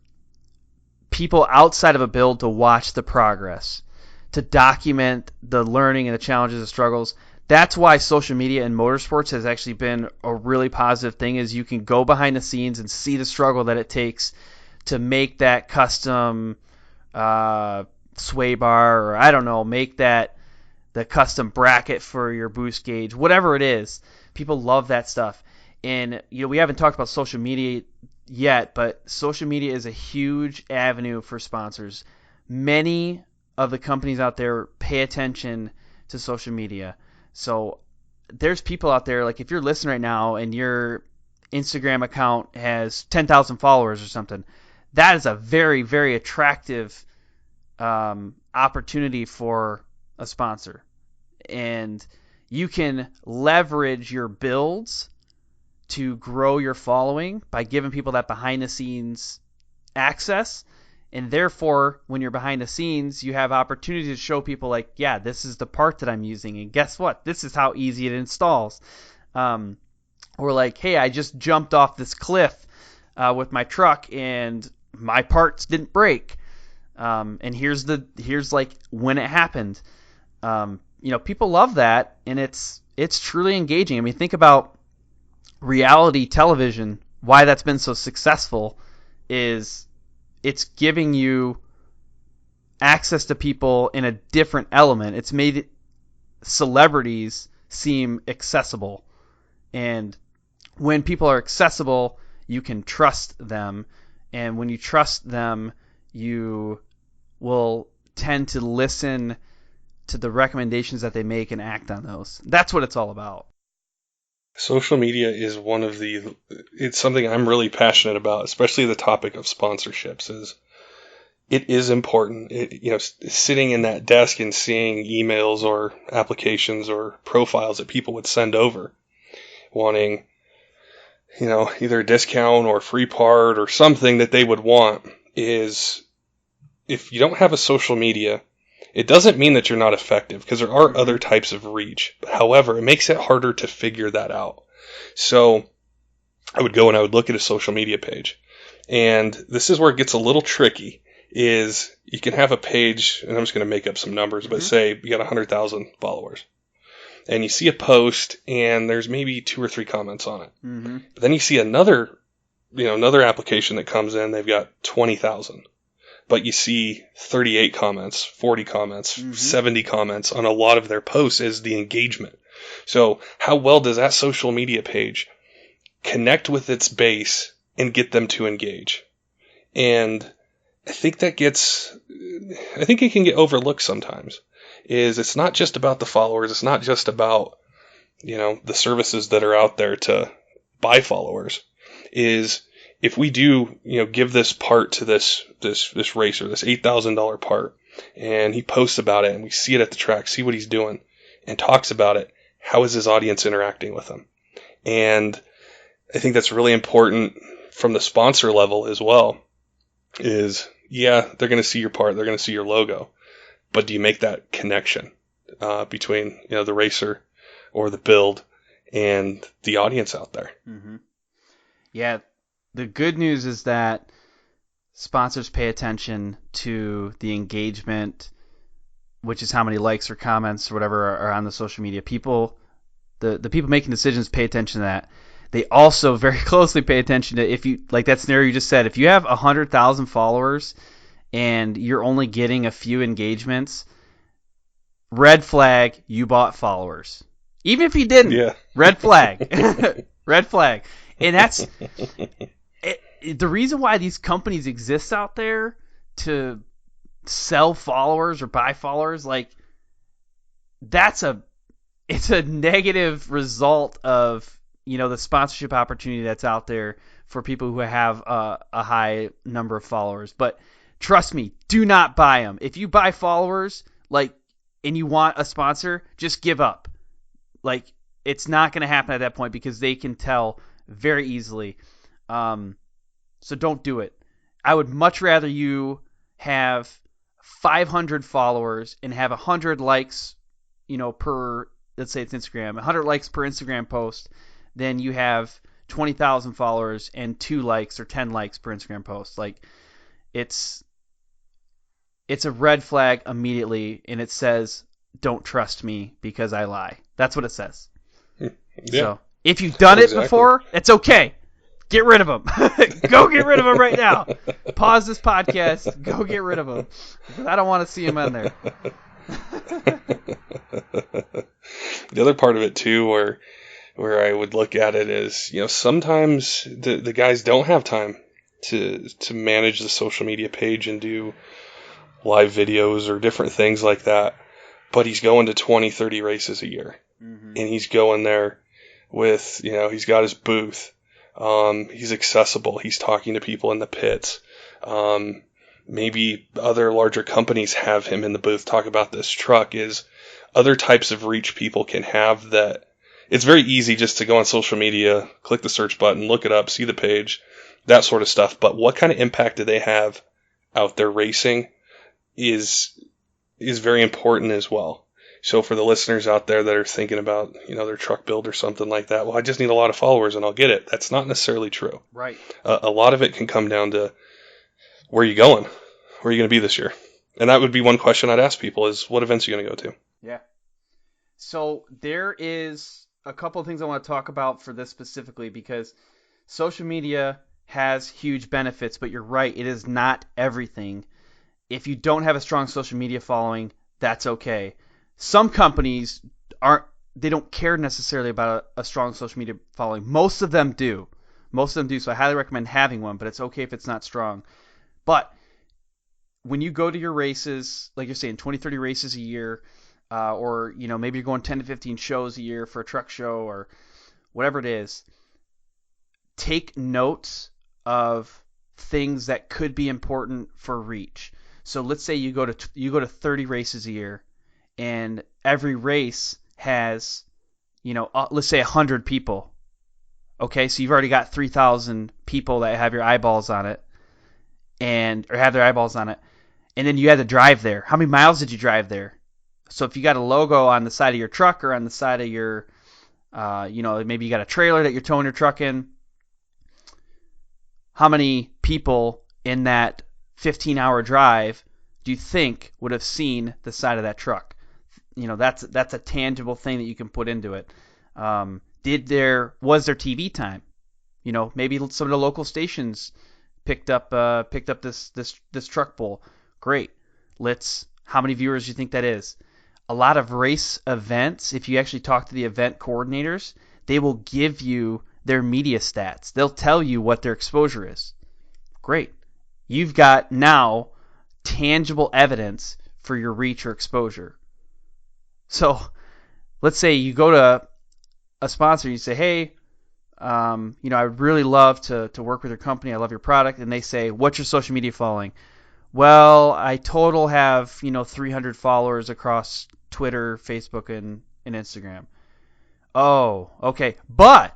people outside of a build to watch the progress, to document the learning and the challenges and struggles. That's why social media in motorsports has actually been a really positive thing, is you can go behind the scenes and see the struggle that it takes to make that custom sway bar, or I don't know, make the custom bracket for your boost gauge, whatever it is. People love that stuff. And we haven't talked about social media yet, but social media is a huge avenue for sponsors. Many of the companies out there pay attention to social media. So there's people out there, like if you're listening right now and your Instagram account has 10,000 followers or something, that is a very, very attractive opportunity for a sponsor. And you can leverage your builds to grow your following by giving people that behind the scenes access. And therefore, when you're behind the scenes, you have opportunity to show people like, yeah, this is the part that I'm using. And guess what? This is how easy it installs. Or like, hey, I just jumped off this cliff with my truck and my parts didn't break. And here's like when it happened. People love that, and it's truly engaging. I mean, think about reality television, why that's been so successful is it's giving you access to people in a different element. It's made celebrities seem accessible. And when people are accessible, you can trust them. And when you trust them, you will tend to listen to the recommendations that they make and act on those. That's what it's all about. Social media is it's something I'm really passionate about, especially the topic of sponsorships. It is important. Sitting in that desk and seeing emails or applications or profiles that people would send over wanting, either a discount or free part or something that they would want is, if you don't have a social media, it doesn't mean that you're not effective, because there are other types of reach. However, it makes it harder to figure that out. So I would go and I would look at a social media page. And this is where it gets a little tricky, is you can have a page, and I'm just going to make up some numbers, but say you got 100,000 followers. And you see a post and there's maybe 2 or 3 comments on it. Mm-hmm. But then you see another application that comes in, they've got 20,000. But you see 38 comments, 40 comments, 70 comments on a lot of their posts as the engagement. So how well does that social media page connect with its base and get them to engage? And I think it can get overlooked sometimes. It's not just about the followers. It's not just about, the services that are out there to buy followers. If we do, give this part to this racer, this $8,000 part, and he posts about it and we see it at the track, see what he's doing and talks about it, how is his audience interacting with him? And I think that's really important from the sponsor level as well, they're going to see your part, they're going to see your logo, but do you make that connection between, the racer or the build and the audience out there? Mm-hmm. Yeah. The good news is that sponsors pay attention to the engagement, which is how many likes or comments or whatever are on the social media. The people making decisions pay attention to that. They also very closely pay attention to, if you, like that scenario you just said, if you have 100,000 followers and you're only getting a few engagements, red flag, you bought followers. Even if you didn't, red flag. Red flag. And that's the reason why these companies exist out there, to sell followers or buy followers. Like, it's a negative result of, the sponsorship opportunity that's out there for people who have a high number of followers. But trust me, do not buy them. If you buy followers, and you want a sponsor, just give up. It's not going to happen at that point, because they can tell very easily. So don't do it. I would much rather you have 500 followers and have 100 likes, per, let's say it's Instagram, 100 likes per Instagram post, than you have 20,000 followers and 2 likes or 10 likes per Instagram post. It's a red flag immediately, and it says, don't trust me because I lie. That's what it says. Yeah. So if you've done it before, it's okay. Get rid of them. Go get rid of them right now. Pause this podcast. Go get rid of them. I don't want to see them on there. The other part of it too, where I would look at it is, sometimes the guys don't have time to manage the social media page and do live videos or different things like that. But he's going to 20, 30 races a year. Mm-hmm. And he's going there with, he's got his booth. He's accessible. He's talking to people in the pits. Maybe other larger companies have him in the booth talk about this truck. Is other types of reach people can have that. It's very easy just to go on social media, click the search button, look it up, see the page, that sort of stuff. But what kind of impact do they have out there racing is very important as well. So for the listeners out there that are thinking about, their truck build or something like that, well, I just need a lot of followers and I'll get it. That's not necessarily true. Right. A lot of it can come down to, where are you going? Where are you going to be this year? And that would be one question I'd ask people is, what events are you going to go to? Yeah. So there is a couple of things I want to talk about for this specifically, because social media has huge benefits, but you're right, it is not everything. If you don't have a strong social media following, that's okay. Some companies they don't care necessarily about a strong social media following. Most of them do. So I highly recommend having one, but it's okay if it's not strong. But when you go to your races, like you're saying, 20, 30 races a year, or maybe you're going 10 to 15 shows a year for a truck show or whatever it is, take notes of things that could be important for reach. So let's say you go to 30 races a year, and every race has, let's say 100 people. Okay, so you've already got 3,000 people that have your eyeballs on it, or have their eyeballs on it, and then you had to drive there. How many miles did you drive there? So if you got a logo on the side of your truck or on the side of your, maybe you got a trailer that you're towing your truck in, how many people in that 15-hour drive do you think would have seen the side of that truck? That's a tangible thing that you can put into it. Was there TV time? Maybe some of the local stations picked up this truck pull. Great. How many viewers do you think that is? A lot of race events, if you actually talk to the event coordinators, they will give you their media stats. They'll tell you what their exposure is. Great. You've got now tangible evidence for your reach or exposure. So let's say you go to a sponsor, you say, hey, I would really love to work with your company. I love your product. And they say, what's your social media following? Well, I total have, 300 followers across Twitter, Facebook, and Instagram. Oh, okay. But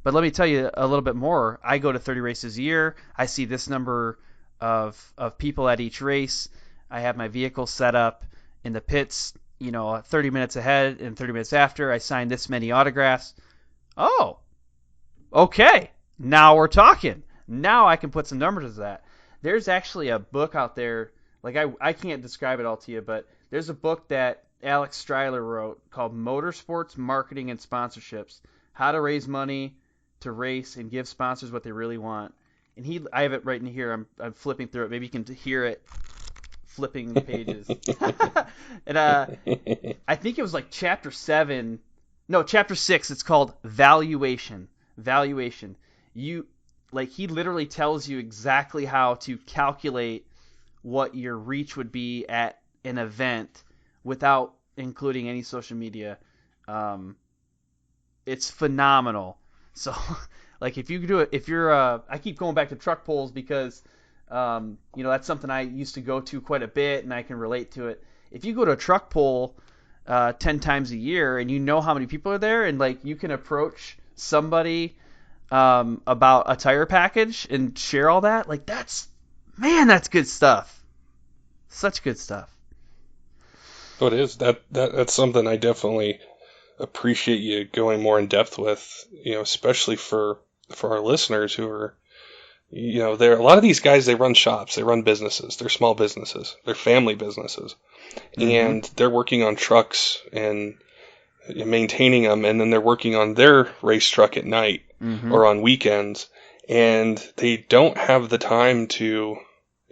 let me tell you a little bit more. I go to 30 races a year. I see this number of people at each race. I have my vehicle set up in the pits, 30 minutes ahead and 30 minutes after. I sign this many autographs. Oh, okay. Now we're talking. Now I can put some numbers to that. There's actually a book out there, like I can't describe it all to you, but there's a book that Alex Stryler wrote called Motorsports Marketing and Sponsorships: How to Raise Money to Race and Give Sponsors What They Really Want. And I have it right in here. I'm flipping through it. Maybe you can hear it flipping the pages. And I think it was like chapter 6. It's called Valuation. He literally tells you exactly how to calculate what your reach would be at an event without including any social media. It's phenomenal. So, if you do it, I keep going back to truck polls because, that's something I used to go to quite a bit and I can relate to it. If you go to a truck poll 10 times a year and you know how many people are there, and you can approach somebody about a tire package and share all that, that's good stuff. Such good stuff. Oh, it is. That's something I definitely appreciate you going more in depth with, especially for our listeners who are, there a lot of these guys, they run shops, they run businesses, they're small businesses, they're family businesses, and they're working on trucks and maintaining them, and then they're working on their race truck at night or on weekends, and they don't have the time to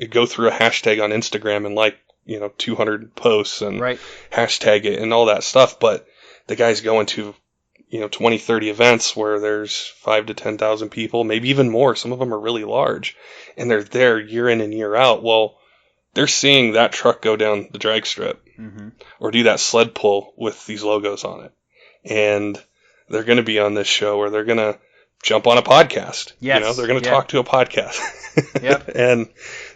go through a hashtag on Instagram and 200 posts and hashtag it and all that stuff. But the guy's going to 20, 30 events where there's 5 to 10,000 people, maybe even more. Some of them are really large, and they're there year in and year out. Well, they're seeing that truck go down the drag strip or do that sled pull with these logos on it. And they're going to be on this show, or they're going to jump on a podcast. Yes. They're going to talk to a podcast. Yep. And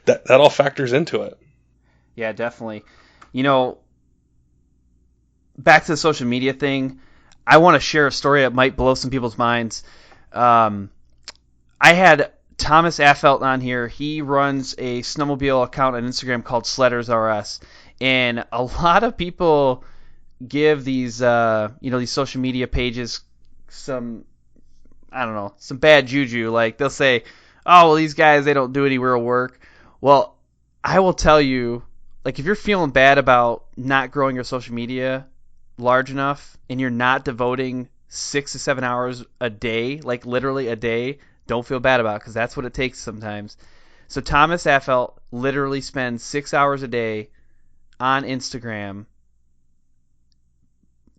that all factors into it. Yeah, definitely. Back to the social media thing, I want to share a story that might blow some people's minds. I had Thomas Affelt on here. He runs a snowmobile account on Instagram called Sledders RS, and a lot of people give these these social media pages some bad juju. Like, they'll say, oh, well, these guys, they don't do any real work. Well, I will tell you, if you're feeling bad about not growing your social media large enough and you're not devoting 6 to 7 hours a day, like literally a day, don't feel bad about it because that's what it takes sometimes. So Thomas Affelt literally spends 6 hours a day on Instagram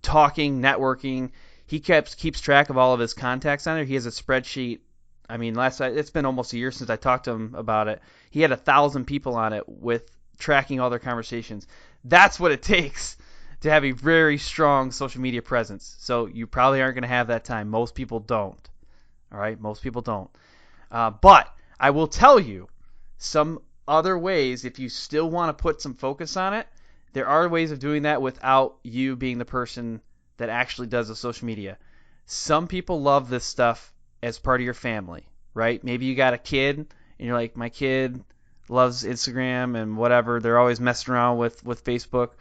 talking, networking. He keeps track of all of his contacts on there. He has a spreadsheet. I mean, it's been almost a year since I talked to him about it. He had 1,000 people on it with tracking all their conversations. That's what it takes to have a very strong social media presence. So you probably aren't going to have that time. Most people don't. All right? Most people don't. But I will tell you some other ways, if you still want to put some focus on it, there are ways of doing that without you being the person that actually does the social media. Some people love this stuff as part of your family, right? Maybe you got a kid and you're like, my kid loves Instagram and whatever. They're always messing around with Facebook.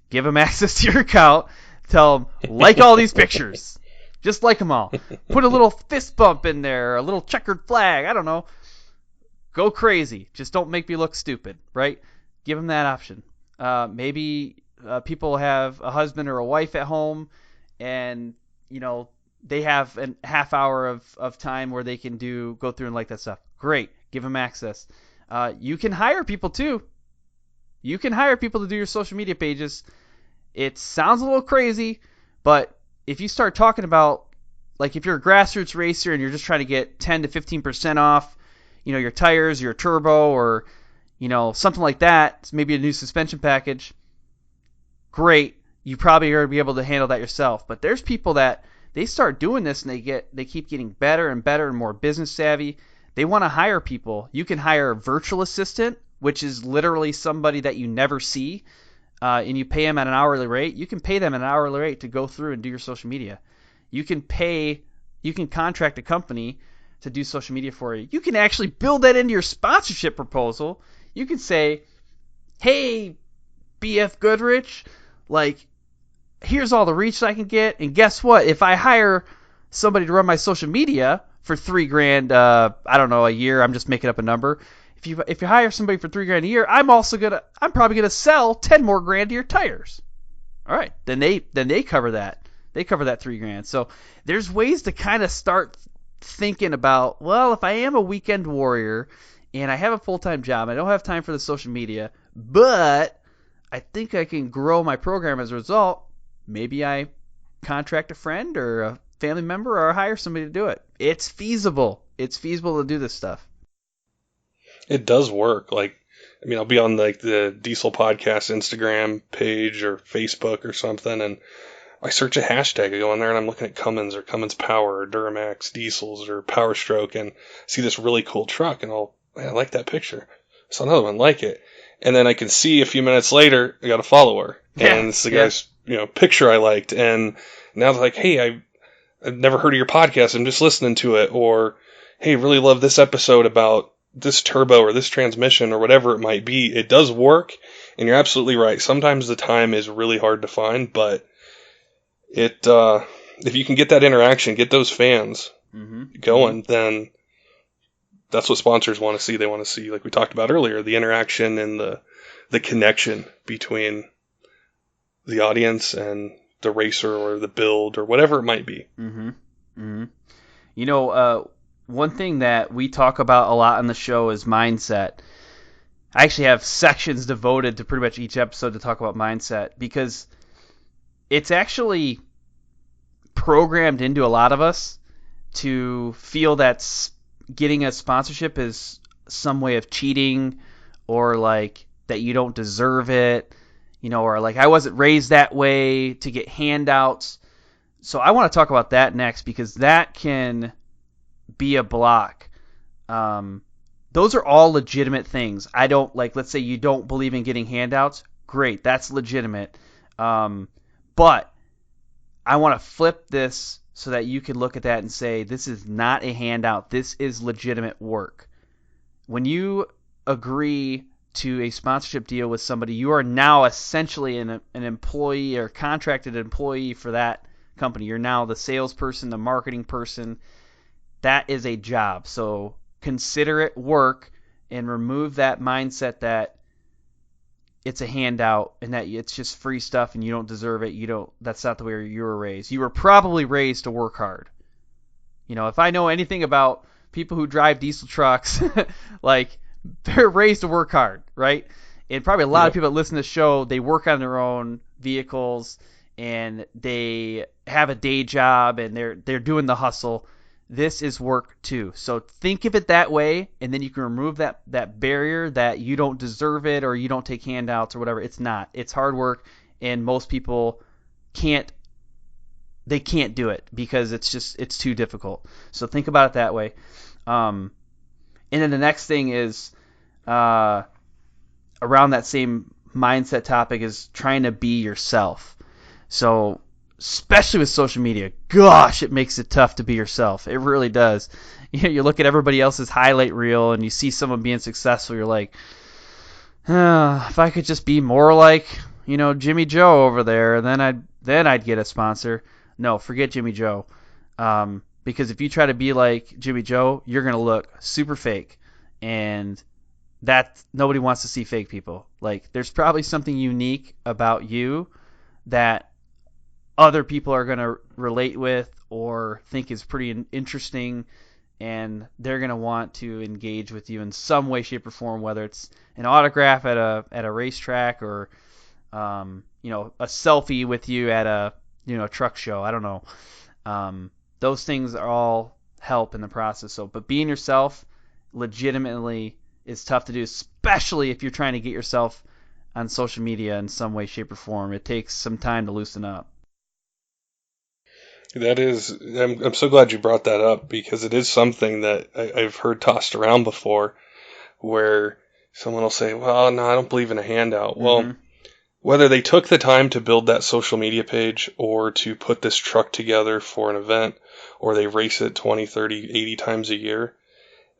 Give them access to your account. Tell them, like all these pictures. Just like them all. Put a little fist bump in there, a little checkered flag. I don't know. Go crazy. Just don't make me look stupid, right? Give them that option. Maybe people have a husband or a wife at home and, they have a half hour of time where they can go through and like that stuff. Great. Give them access. You can hire people too. You can hire people to do your social media pages. It sounds a little crazy, but if you start talking about, like if you're a grassroots racer and you're just trying to get 10 to 15% off, your tires, your turbo, or, something like that, maybe a new suspension package, great. You probably are going to be able to handle that yourself. But there's people that they start doing this and they keep getting better and better and more business savvy. They want to hire people. You can hire a virtual assistant, which is literally somebody that you never see, and you pay them at an hourly rate. You can pay them at an hourly rate to go through and do your social media. You can contract a company to do social media for you. You can actually build that into your sponsorship proposal. You can say, hey, BF Goodrich, here's all the reach I can get, and guess what? If I hire somebody to run my social media for $3,000, I don't know, a year, I'm just making up a number. If you hire somebody for $3,000 a year, I'm probably gonna sell 10 more grand to your tires. All right, then they cover that. They cover that $3,000. So there's ways to kind of start thinking about, well, if I am a weekend warrior and I have a full-time job, I don't have time for the social media, but I think I can grow my program as a result. Maybe I contract a friend or a family member or hire somebody to do it. It's feasible. It's feasible to do this stuff. It does work. I'll be on the Diesel Podcast Instagram page or Facebook or something, and I search a hashtag. I go in there and I'm looking at Cummins or Cummins Power or Duramax diesels or Power Stroke and see this really cool truck, and I like that picture. So another one like it. And then I can see a few minutes later, I got a follower. And it's the guy's picture I liked. And now they're like, hey, I've never heard of your podcast. I'm just listening to it. Or, hey, really love this episode about this turbo or this transmission or whatever it might be. It does work. And you're absolutely right. Sometimes the time is really hard to find. But if you can get that interaction, get those fans going, then that's what sponsors want to see. They want to see, like we talked about earlier, the interaction and the connection between the audience and the racer or the build or whatever it might be. One thing that we talk about a lot on the show is mindset. I actually have sections devoted to pretty much each episode to talk about mindset because it's actually programmed into a lot of us to feel that getting a sponsorship is some way of cheating, or that you don't deserve it, or I wasn't raised that way to get handouts. So I want to talk about that next because that can be a block. Those are all legitimate things. I don't let's say you don't believe in getting handouts. Great, that's legitimate. But I want to flip this so that you can look at that and say, this is not a handout. This is legitimate work. When you agree to a sponsorship deal with somebody, you are now essentially an employee or contracted employee for that company. You're now the salesperson, the marketing person. That is a job. So consider it work and remove that mindset that it's a handout and that it's just free stuff and you don't deserve it. That's not the way you were raised. You were probably raised to work hard. If I know anything about people who drive diesel trucks, like they're raised to work hard, right? And probably a lot of people that listen to the show, they work on their own vehicles and they have a day job and they're doing the hustle. This is work too. So think of it that way, and then you can remove that barrier that you don't deserve it or you don't take handouts or whatever. It's not. It's hard work, and most people can't do it because it's too difficult. So think about it that way. And then the next thing is around that same mindset topic is trying to be yourself. So especially with social media, gosh, it makes it tough to be yourself. It really does. You look at everybody else's highlight reel and you see someone being successful, you're like, if I could just be more like, Jimmy Joe over there, then I'd get a sponsor. No, forget Jimmy Joe. Because if you try to be like Jimmy Joe, you're going to look super fake. And that nobody wants to see fake people. Like, there's probably something unique about you that other people are going to relate with or think is pretty interesting, and they're going to want to engage with you in some way, shape, or form, whether it's an autograph at a racetrack or a selfie with you at a truck show. I don't know. Those things are all help in the process. But being yourself legitimately is tough to do, especially if you're trying to get yourself on social media in some way, shape, or form. It takes some time to loosen up. I'm so glad you brought that up, because it is something that I've heard tossed around before, where someone will say, well, no, I don't believe in a handout. Mm-hmm. Well, whether they took the time to build that social media page or to put this truck together for an event, or they race it 20, 30, 80 times a year,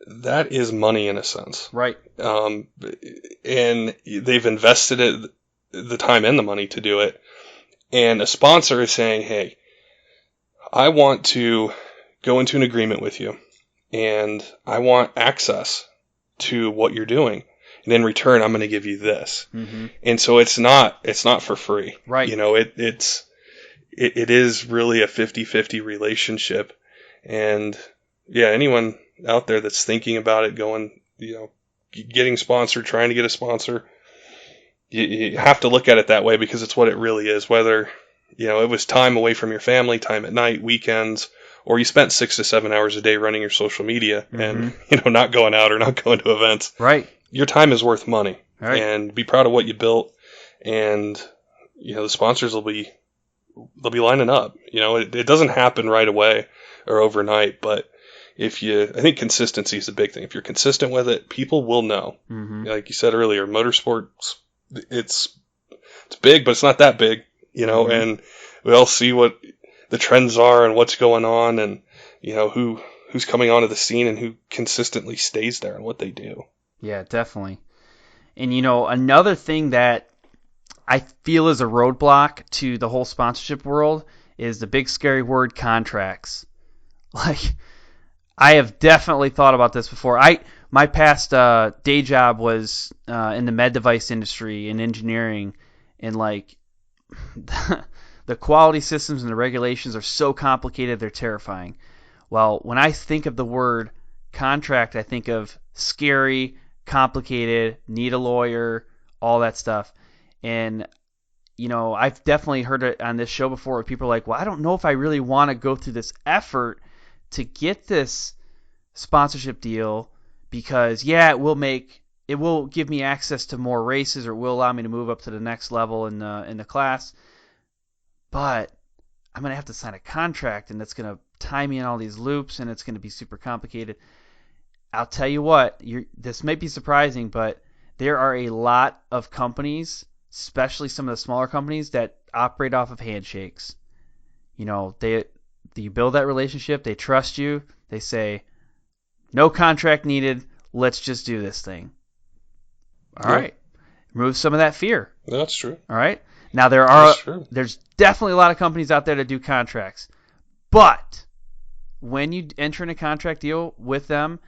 that is money in a sense. Right. And they've invested the time and the money to do it. And a sponsor is saying, hey, I want to go into an agreement with you, and I want access to what you're doing. And in return, I'm going to give you this. Mm-hmm. And so it's not for free. Right. It is really a 50-50 relationship. And yeah, anyone out there that's thinking about it, going, getting sponsored, trying to get a sponsor, you have to look at it that way, because it's what it really is. Whether, it was time away from your family, time at night, weekends, or you spent 6 to 7 hours a day running your social media and, not going out or not going to events. Right. Your time is worth money. Right. And be proud of what you built. And, the sponsors they'll be lining up. It doesn't happen right away or overnight, but I think consistency is the big thing. If you're consistent with it, people will know. Mm-hmm. Like you said earlier, motorsports, it's big, but it's not that big, mm-hmm. And we all see what the trends are and what's going on, and, who's coming onto the scene and who consistently stays there and what they do. Yeah, definitely. And, another thing that I feel is a roadblock to the whole sponsorship world is the big scary word contracts. Like, I have definitely thought about this before. My past day job was in the med device industry in engineering, and like the quality systems and the regulations are so complicated, they're terrifying. Well, when I think of the word contract, I think of scary, complicated, need a lawyer, all that stuff. And, I've definitely heard it on this show before where people are like, well, I don't know if I really want to go through this effort to get this sponsorship deal, because, yeah, it will give me access to more races, or it will allow me to move up to the next level in the class. But I'm going to have to sign a contract, and that's going to tie me in all these loops, and it's going to be super complicated. I'll tell you what, this might be surprising, but there are a lot of companies, especially some of the smaller companies, that operate off of handshakes. You build that relationship, they trust you, they say, no contract needed, let's just do this thing. All right. Remove some of that fear. That's true. All right. Now, there's definitely a lot of companies out there that do contracts. But when you enter in a contract deal with them,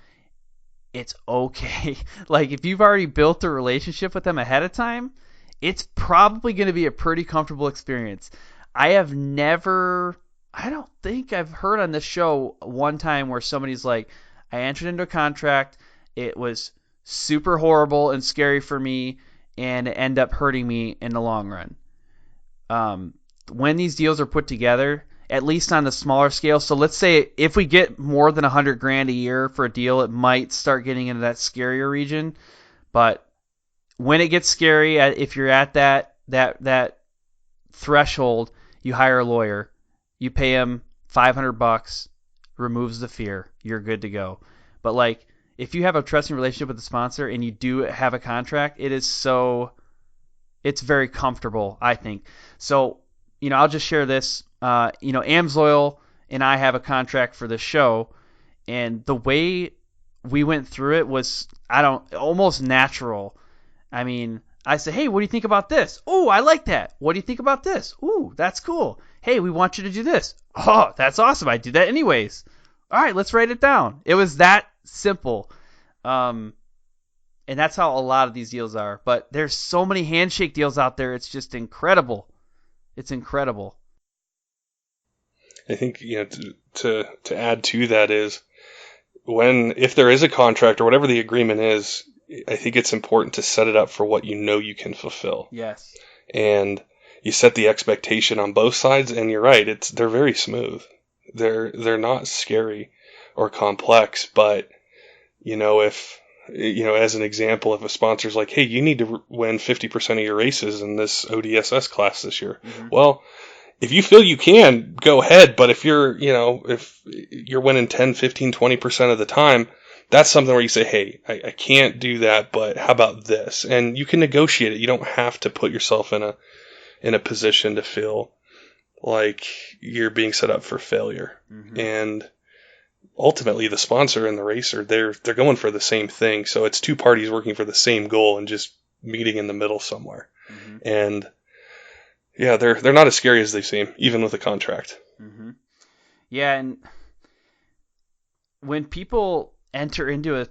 it's okay. Like, if you've already built a relationship with them ahead of time, it's probably going to be a pretty comfortable experience. I don't think I've heard on this show one time where somebody's like, I entered into a contract, it was super horrible and scary for me, and it ended up hurting me in the long run. When these deals are put together, at least on the smaller scale, so let's say if we get more than $100,000 a year for a deal, it might start getting into that scarier region. But when it gets scary, if you're at that threshold, you hire a lawyer, you pay him $500, removes the fear, you're good to go. But like, if you have a trusting relationship with the sponsor and you do have a contract, it's very comfortable, I think. So, I'll just share this. AMSOIL and I have a contract for this show, and the way we went through it was almost natural. I mean, I said, hey, what do you think about this? Oh, I like that. What do you think about this? Ooh, that's cool. Hey, we want you to do this. Oh, that's awesome. I do that anyways. All right, let's write it down. It was that simple. And that's how a lot of these deals are. But there's so many handshake deals out there. It's just incredible. It's incredible. I think, to add to that is if there is a contract or whatever the agreement is, I think it's important to set it up for what you can fulfill. Yes. And you set the expectation on both sides, and you're right, they're very smooth. They're not scary or complex, but if as an example, if a sponsor's like, hey, you need to win 50% of your races in this ODSS class this year. Mm-hmm. Well, if you feel you can, go ahead, but if you're winning 10, 15, 20% of the time, that's something where you say, hey, I can't do that, but how about this? And you can negotiate it. You don't have to put yourself in a position to feel like you're being set up for failure. Mm-hmm. And ultimately, the sponsor and the racer, they're going for the same thing. So it's two parties working for the same goal and just meeting in the middle somewhere. Mm-hmm. And yeah, they're not as scary as they seem, even with a contract. Mm-hmm. Yeah, and when people enter into a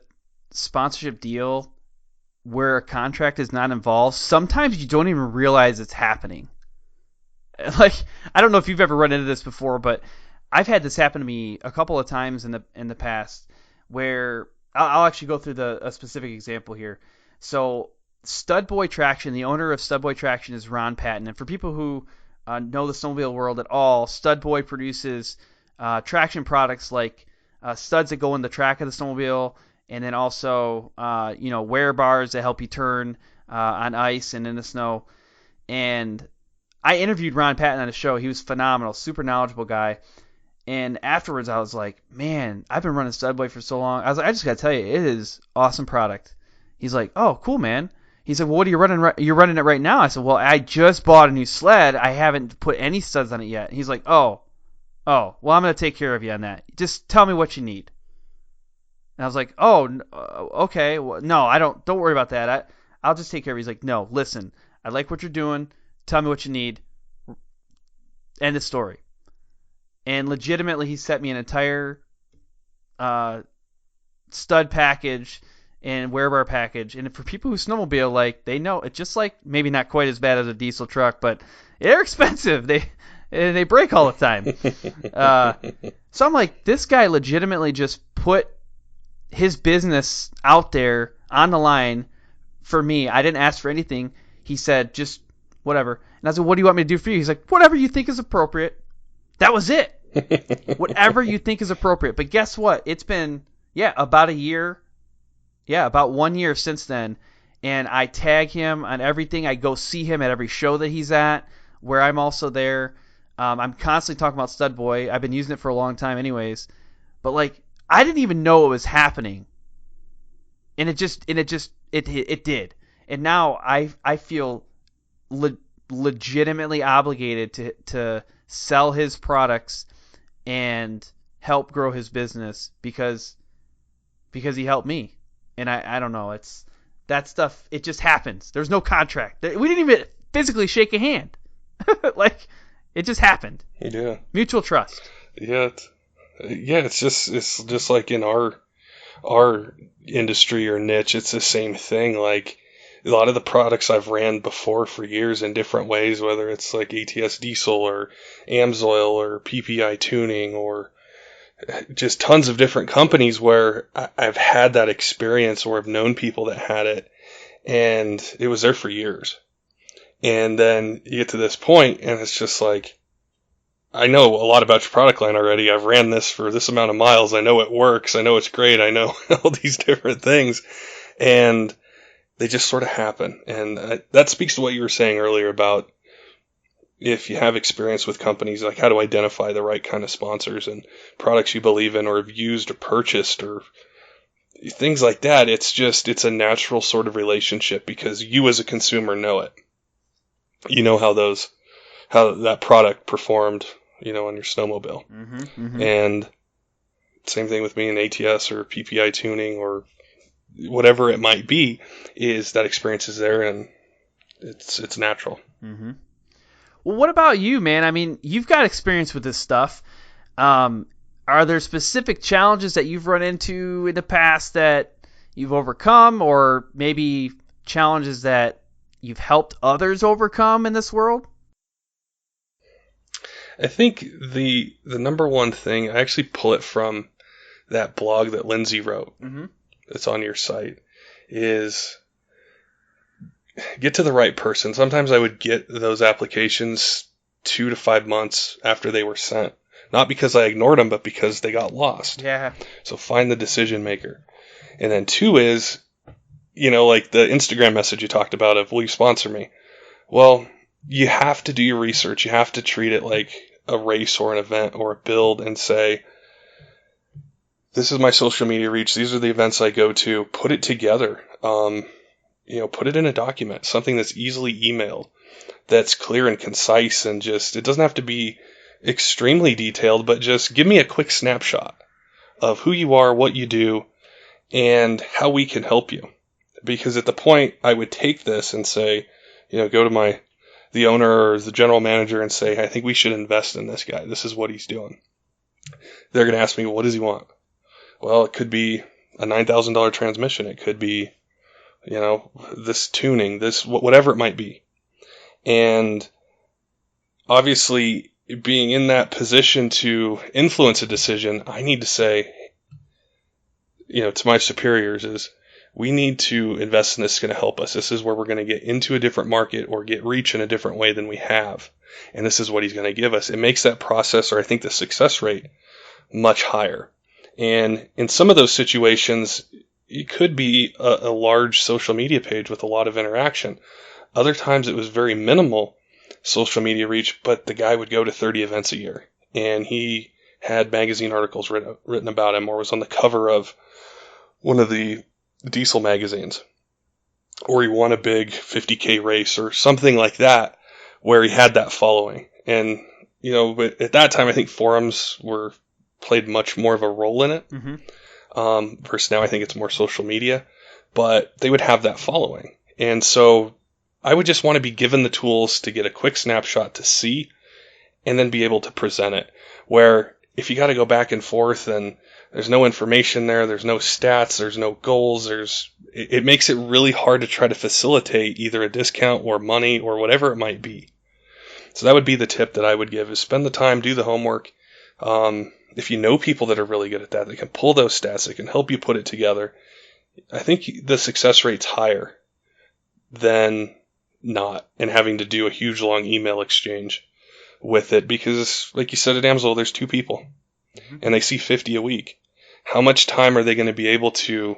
sponsorship deal where a contract is not involved, sometimes you don't even realize it's happening. Like, I don't know if you've ever run into this before, but I've had this happen to me a couple of times in the past where I'll actually go through a specific example here. So Stud Boy Traction, the owner of Stud Boy Traction is Ron Patton. And for people who know the snowmobile world at all, Stud Boy produces traction products like studs that go in the track of the snowmobile, and then also wear bars that help you turn on ice and in the snow. And I interviewed Ron Patton on the show. He was phenomenal, super knowledgeable guy. And afterwards, I was like, man, I've been running Stud Boy for so long. I was like, I just got to tell you, it is awesome product. He's like, oh, cool, man. He said, well, what are you running? You're running it right now. I said, well, I just bought a new sled. I haven't put any studs on it yet. He's like, oh, well, I'm going to take care of you on that. Just tell me what you need. And I was like, oh, okay. Well, no, don't worry about that. I'll just take care of you. He's like, no, listen, I like what you're doing. Tell me what you need. End of story. And legitimately, he sent me an entire stud package and wear bar package. And for people who snowmobile, like, they know it's just like maybe not quite as bad as a diesel truck, but they're expensive. They break all the time. So I'm like, this guy legitimately just put his business out there on the line for me. I didn't ask for anything. He said, just whatever. And I said, what do you want me to do for you? He's like, whatever you think is appropriate. That was it. Whatever you think is appropriate. But guess what? It's been, about a year. Yeah, about 1 year since then. And I tag him on everything. I go see him at every show that he's at, where I'm also there. I'm constantly talking about Stud Boy. I've been using it for a long time anyways. But, like, I didn't even know it was happening. And it did. And now I feel legitimately obligated to sell his products and help grow his business because he helped me. And I don't know, it's that stuff, it just happens. There's no contract. We didn't even physically shake a hand. Like, it just happened. Yeah. Mutual trust. Yeah. It's just like in our industry or niche, it's the same thing. Like, a lot of the products I've ran before for years in different ways, whether it's like ATS diesel or AMSOIL or PPI tuning or just tons of different companies where I've had that experience or I've known people that had it, and it was there for years. And then you get to this point and it's just like, I know a lot about your product line already. I've ran this for this amount of miles. I know it works. I know it's great. I know all these different things. And they just sort of happen. And that speaks to what you were saying earlier about if you have experience with companies, like how to identify the right kind of sponsors and products you believe in or have used or purchased or things like that. It's a natural sort of relationship because you as a consumer know it. You know how that product performed, on your snowmobile. Mm-hmm, mm-hmm. And same thing with me in ATS or PPI tuning or whatever it might be, is that experience is there and it's natural. Mm-hmm. Well, what about you, man? I mean, you've got experience with this stuff. Are there specific challenges that you've run into in the past that you've overcome, or maybe challenges that you've helped others overcome in this world? I think the number one thing, I actually pull it from that blog that Lindsay wrote. Mm-hmm. That's on your site, is get to the right person. Sometimes I would get those applications 2 to 5 months after they were sent. Not because I ignored them, but because they got lost. Yeah. So find the decision maker. And then 2 is, like the Instagram message you talked about of, will you sponsor me? Well, you have to do your research. You have to treat it like a race or an event or a build and say, this is my social media reach. These are the events I go to. Put it together. Put it in a document, something that's easily emailed, that's clear and concise, and just, it doesn't have to be extremely detailed, but just give me a quick snapshot of who you are, what you do, and how we can help you. Because at the point I would take this and say, go to the owner or the general manager and say, I think we should invest in this guy. This is what he's doing. They're going to ask me, what does he want? Well, it could be a $9,000 transmission. It could be, this tuning, this, whatever it might be. And obviously, being in that position to influence a decision, I need to say, to my superiors is, we need to invest in this. It's going to help us. This is where we're going to get into a different market or get reach in a different way than we have. And this is what he's going to give us. It makes that process, or I think the success rate, much higher. And in some of those situations, it could be a large social media page with a lot of interaction. Other times it was very minimal social media reach, but the guy would go to 30 events a year. And he had magazine articles written about him, or was on the cover of one of the diesel magazines, or he won a big 50K race or something like that, where he had that following. And, but at that time, I think forums played much more of a role in it. Mm-hmm. Versus now I think it's more social media, but they would have that following. And so I would just want to be given the tools to get a quick snapshot to see, and then be able to present it. Where if you got to go back and forth and there's no information there's no stats, there's no goals, it makes it really hard to try to facilitate either a discount or money or whatever it might be. So that would be the tip that I would give, is spend the time, do the homework. If you know people that are really good at that, they can pull those stats, they can help you put it together. I think the success rate's higher than not, and having to do a huge long email exchange with it, because like you said at AMSOIL, there's 2 people and they see 50 a week. How much time are they going to be able to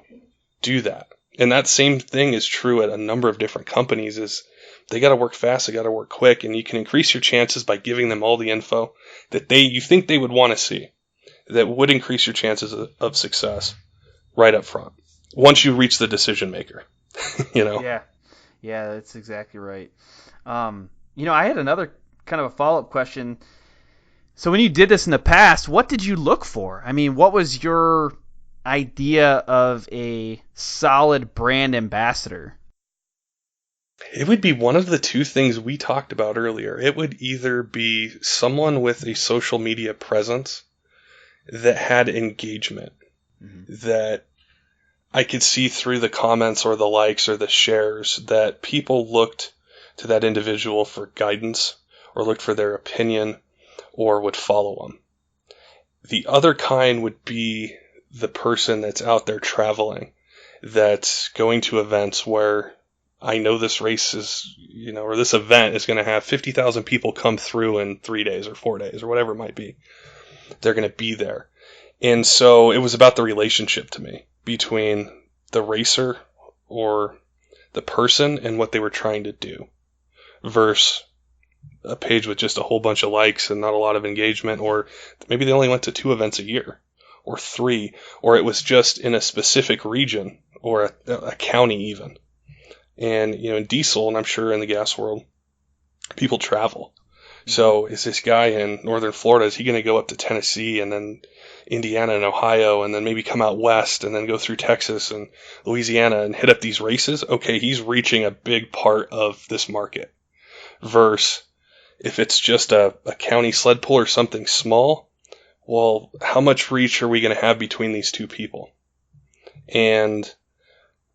do that? And that same thing is true at a number of different companies, is they got to work fast, they got to work quick, and you can increase your chances by giving them all the info that you think they would want to see, that would increase your chances of success right up front once you reach the decision maker. Yeah, that's exactly right. I had another kind of a follow-up question. So when you did this in the past, what did you look for? I mean, what was your idea of a solid brand ambassador? It would be one of the 2 things we talked about earlier. It would either be someone with a social media presence that had engagement, that I could see through the comments or the likes or the shares that people looked to that individual for guidance or looked for their opinion or would follow them. The other kind would be the person that's out there traveling, that's going to events where I know this race is, or this event is going to have 50,000 people come through in 3 days or 4 days or whatever it might be. They're going to be there. And so it was about the relationship to me between the racer or the person and what they were trying to do versus a page with just a whole bunch of likes and not a lot of engagement, or maybe they only went to 2 events a year or 3, or it was just in a specific region or a county even. And, in diesel, and I'm sure in the gas world, people travel. So is this guy in northern Florida, is he going to go up to Tennessee and then Indiana and Ohio and then maybe come out west and then go through Texas and Louisiana and hit up these races? Okay, he's reaching a big part of this market. Versus if it's just a county sled pull or something small, well, how much reach are we going to have between these two people? And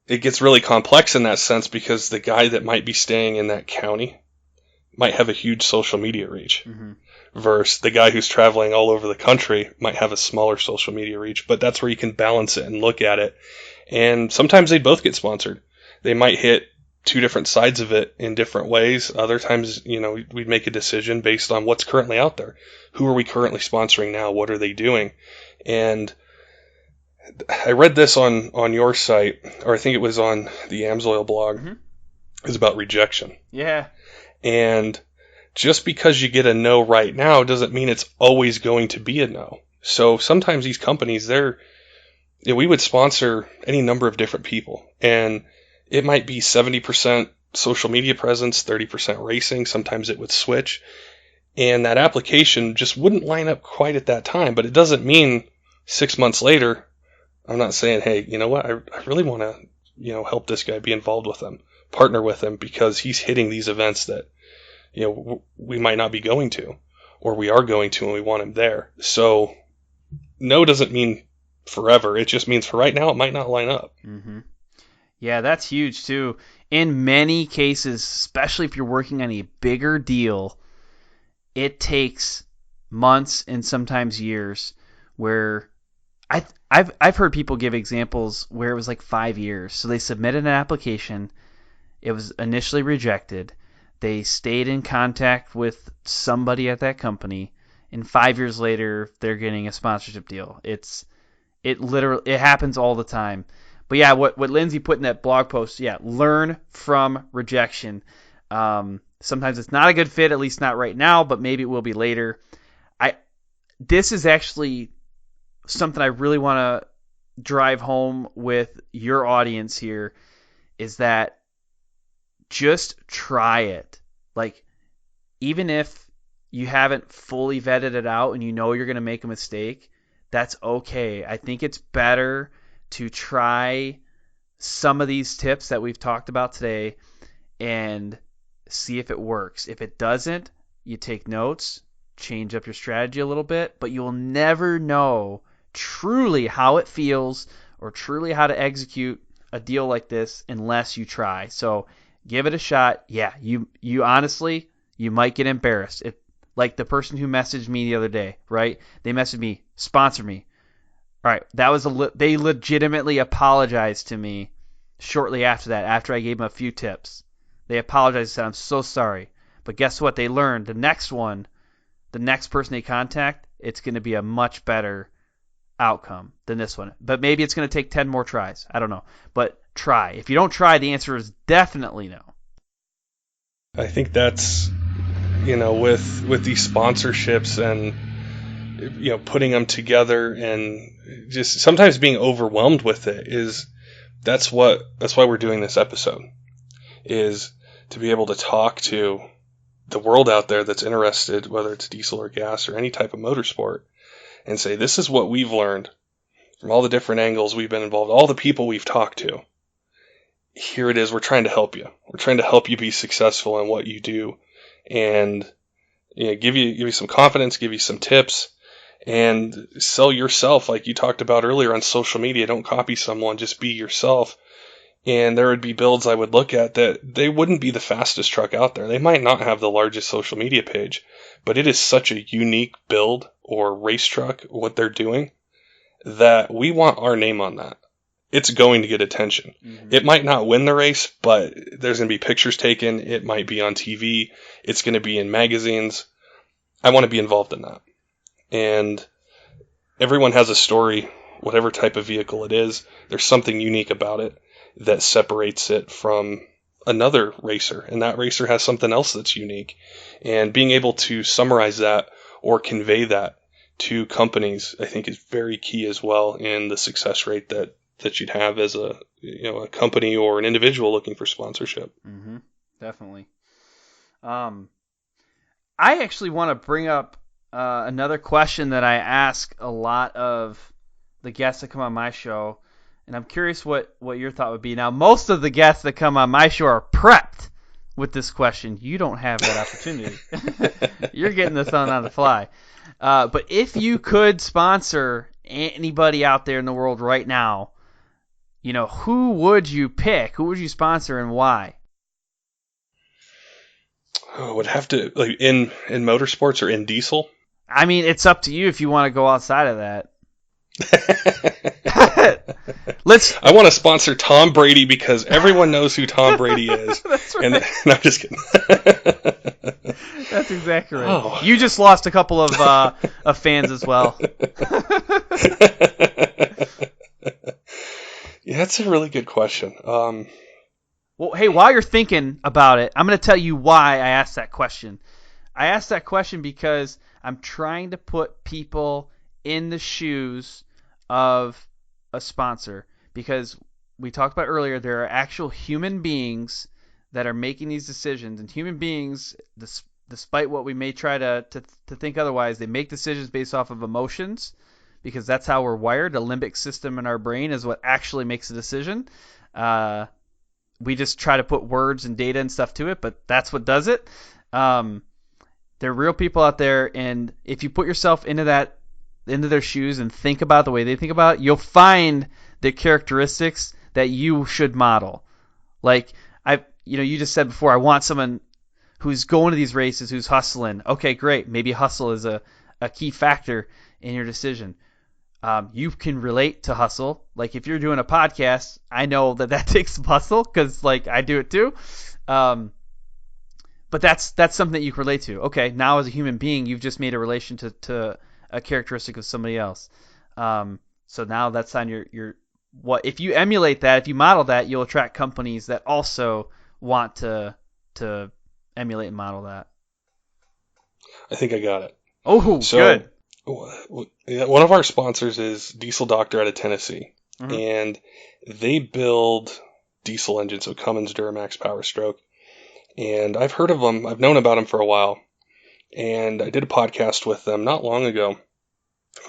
it gets really complex in that sense because the guy that might be staying in that county might have a huge social media reach versus the guy who's traveling all over the country might have a smaller social media reach. But that's where you can balance it and look at it. And sometimes they both get sponsored. They might hit 2 different sides of it in different ways. Other times, we'd make a decision based on what's currently out there. Who are we currently sponsoring now? What are they doing? And I read this on your site, or I think it was on the AMSOIL blog. It was about rejection. Yeah. And just because you get a no right now doesn't mean it's always going to be a no. So sometimes these companies, we would sponsor any number of different people. And it might be 70% social media presence, 30% racing. Sometimes it would switch. And that application just wouldn't line up quite at that time. But it doesn't mean 6 months later, I'm not saying, hey, you know what, I really want to, help this guy, be involved with him, partner with him because he's hitting these events that, we might not be going to, or we are going to and we want him there. So no doesn't mean forever. It just means for right now, it might not line up. Mm-hmm. Yeah, that's huge too. In many cases, especially if you're working on a bigger deal, it takes months and sometimes years where I've heard people give examples where it was like 5 years. So they submitted an application. It was initially rejected. They stayed in contact with somebody at that company, and 5 years later, they're getting a sponsorship deal. It happens all the time. But yeah, what Lindsay put in that blog post, learn from rejection. Sometimes it's not a good fit, at least not right now, but maybe it will be later. This is actually something I really want to drive home with your audience here, is that just try it. Like, even if you haven't fully vetted it out and you're going to make a mistake, that's okay. I think it's better to try some of these tips that we've talked about today and see if it works. If it doesn't, you take notes, change up your strategy a little bit, but you'll never know truly how it feels or truly how to execute a deal like this unless you try. So give it a shot. Yeah, you honestly, you might get embarrassed. Like the person who messaged me the other day, right? They messaged me, sponsor me. All right, they legitimately apologized to me shortly after that, after I gave them a few tips. They apologized and said, I'm so sorry. But guess what? They learned the next person they contact, it's going to be a much better outcome than this one. But maybe it's going to take 10 more tries. I don't know. But try. If you don't try, the answer is definitely no. I think that's, with these sponsorships and, putting them together and just sometimes being overwhelmed with it that's why we're doing this episode, is to be able to talk to the world out there that's interested, whether it's diesel or gas or any type of motorsport, and say, this is what we've learned from all the different angles we've been involved, all the people we've talked to. Here it is. We're trying to help you. We're trying to help you be successful in what you do, and give you some confidence, give you some tips, and sell yourself, like you talked about earlier on social media. Don't copy someone, just be yourself. And there would be builds I would look at that they wouldn't be the fastest truck out there. They might not have the largest social media page, but it is such a unique build or race truck, what they're doing, that we want our name on that. It's going to get attention. Mm-hmm. It might not win the race, but there's going to be pictures taken. It might be on TV. It's going to be in magazines. I want to be involved in that. And everyone has a story, whatever type of vehicle it is. There's something unique about it that separates it from another racer. And that racer has something else that's unique. And being able to summarize that or convey that to companies, I think, is very key as well in the success rate that you'd have as a company or an individual looking for sponsorship. Mm-hmm. Definitely. I actually want to bring up another question that I ask a lot of the guests that come on my show, and I'm curious what your thought would be. Now, most of the guests that come on my show are prepped with this question. You don't have that opportunity. You're getting this on the fly. But if you could sponsor anybody out there in the world right now, who would you pick? Who would you sponsor and why? Oh, would have to, like, in motorsports or in diesel? I mean, it's up to you if you want to go outside of that. I want to sponsor Tom Brady because everyone knows who Tom Brady is. That's right. And I'm just kidding. That's exactly right. Oh. You just lost a couple of fans as well. Yeah, that's a really good question. Well, hey, while you're thinking about it, I'm going to tell you why I asked that question. I asked that question because I'm trying to put people in the shoes of a sponsor, because we talked about earlier, there are actual human beings that are making these decisions, and human beings, despite what we may try to think otherwise, they make decisions based off of emotions, because that's how we're wired. The limbic system in our brain is what actually makes a decision. We just try to put words and data and stuff to it, but that's what does it. There are real people out there, and if you put yourself into their shoes and think about the way they think about it, you'll find the characteristics that you should model. Like you just said before, I want someone who's going to these races, who's hustling. Okay, great. Maybe hustle is a key factor in your decision. You can relate to hustle. Like if you're doing a podcast, I know that takes some hustle because I do it too. But that's something that you can relate to. Okay, now as a human being, you've just made a relation to a characteristic of somebody else. So now that's on your what if you emulate that, if you model that, you'll attract companies that also want to emulate and model that. I think I got it. Oh, so, good. One of our sponsors is Diesel Doctor out of Tennessee, mm-hmm. and they build diesel engines, so Cummins Duramax Power Stroke. And I've heard of them. I've known about them for a while. And I did a podcast with them not long ago.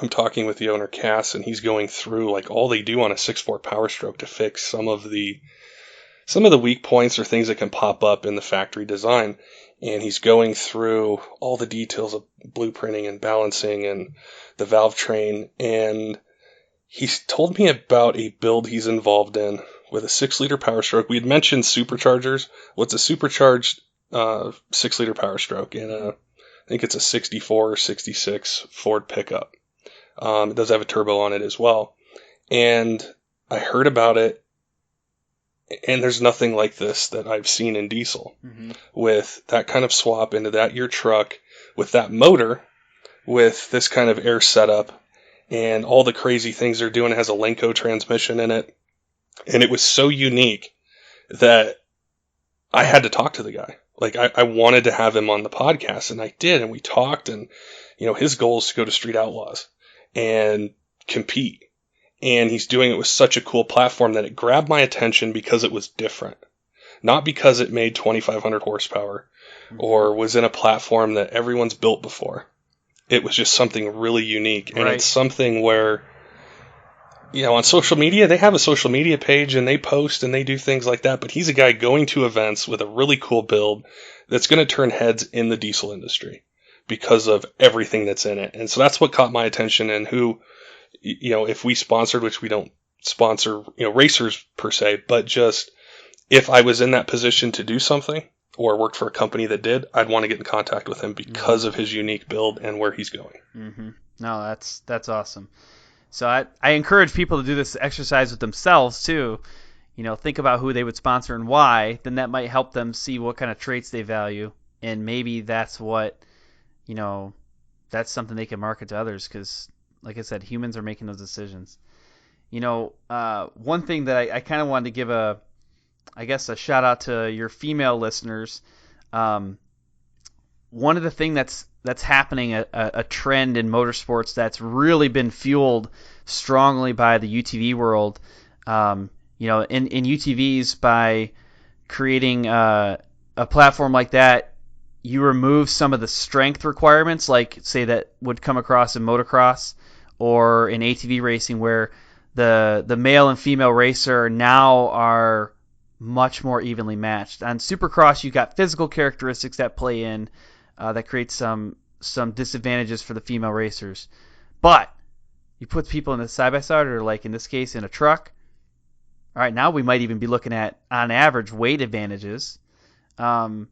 I'm talking with the owner, Cass, and he's going through all they do on a 6.4 Power Stroke to fix some of the weak points or things that can pop up in the factory design. And he's going through all the details of blueprinting and balancing and the valve train. And he's told me about a build he's involved in with a 6-liter Power Stroke. We had mentioned superchargers. What's a supercharged 6-liter Power Stroke? And I think it's a 64 or 66 Ford pickup. It does have a turbo on it as well. And I heard about it, and there's nothing like this that I've seen in diesel. Mm-hmm. With that kind of swap into that year truck, with that motor, with this kind of air setup, and all the crazy things they're doing. It has a Lenco transmission in it. And it was so unique that I had to talk to the guy. I wanted to have him on the podcast, and I did, and we talked, and his goal is to go to Street Outlaws and compete. And he's doing it with such a cool platform that it grabbed my attention because it was different. Not because it made 2,500 horsepower or was in a platform that everyone's built before. It was just something really unique. And It's something where, on social media, they have a social media page and they post and they do things like that. But he's a guy going to events with a really cool build that's going to turn heads in the diesel industry. because of everything that's in it. And so that's what caught my attention, and who, if we sponsored, which we don't sponsor, racers per se, but just if I was in that position to do something or worked for a company that did, I'd want to get in contact with him because of his unique build and where he's going. Mm-hmm. No, that's awesome. So I encourage people to do this exercise with themselves too. Think about who they would sponsor and why. Then that might help them see what kind of traits they value, and maybe that's what, that's something they can market to others. Because, like I said, humans are making those decisions. One thing that I kind of wanted to give a shout out to your female listeners. One of the things that's happening, a trend in motorsports that's really been fueled strongly by the UTV world. In UTVs, by creating a platform like that, you remove some of the strength requirements, like say that would come across in motocross or in ATV racing, where the male and female racer now are much more evenly matched. On Supercross, you've got physical characteristics that play in that create some disadvantages for the female racers. But you put people in a side-by-side, or like in this case in a truck, all right, now we might even be looking at, on average, weight advantages. And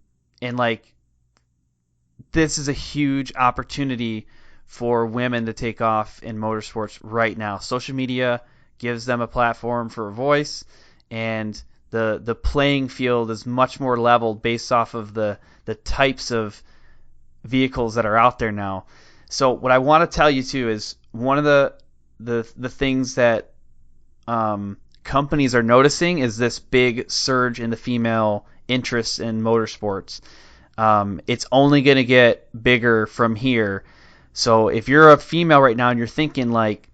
this is a huge opportunity for women to take off in motorsports right now. Social media gives them a platform for a voice, and the playing field is much more leveled based off of the types of vehicles that are out there now. So what I want to tell you too is one of the things that companies are noticing is this big surge in the female interest in motorsports. It's only going to get bigger from here. So if you're a female right now and you're thinking like,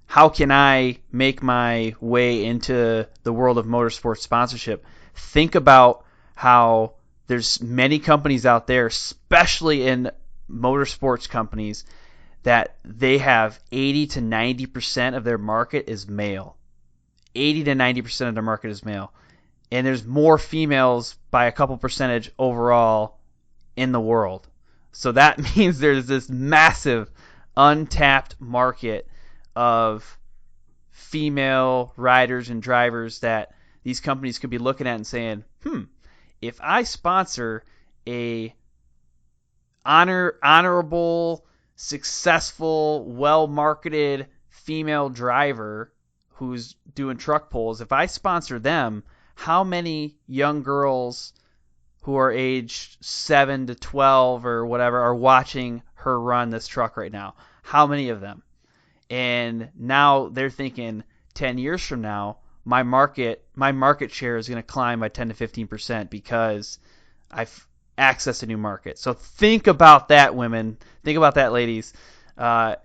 how can I make my way into the world of motorsports sponsorship? Think about how there's many companies out there, especially in motorsports companies, that they have 80 to 90% of their market is male. 80 to 90% of their market is male. And there's more females by a couple percentage overall in the world. So that means there's this massive untapped market of female riders and drivers that these companies could be looking at and saying, if I sponsor a honorable, successful, well-marketed female driver who's doing truck pulls, if I sponsor them, how many young girls who are aged 7 to 12 or whatever are watching her run this truck right now? How many of them? And now they're thinking 10 years from now, my market share is going to climb by 10 to 15% because I've accessed a new market. So think about that, women. Think about that, ladies. I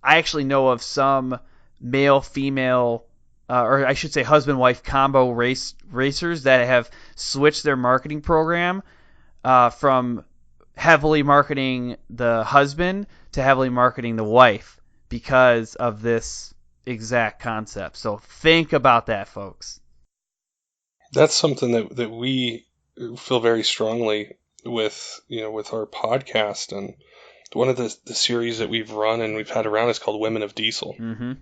actually know of some male-female, or I should say husband-wife combo racers that have switched their marketing program from heavily marketing the husband to heavily marketing the wife because of this exact concept. So think about that, folks. That's something that we feel very strongly with our podcast, and one of the series that we've run and we've had around is called Women of Diesel. Mm-hmm.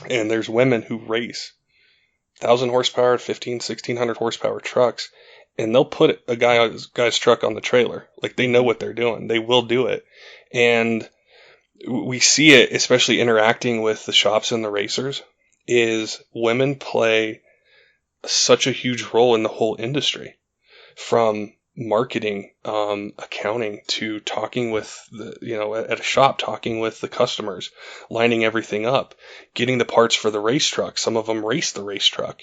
And there's women who race 1,000 horsepower, 1,600 horsepower trucks, and they'll put a guy's truck on the trailer. Like, they know what they're doing. They will do it. And we see it, especially interacting with the shops and the racers, is women play such a huge role in the whole industry, from marketing, accounting, to talking with at a shop, talking with the customers, lining everything up, getting the parts for the race truck. Some of them race the race truck.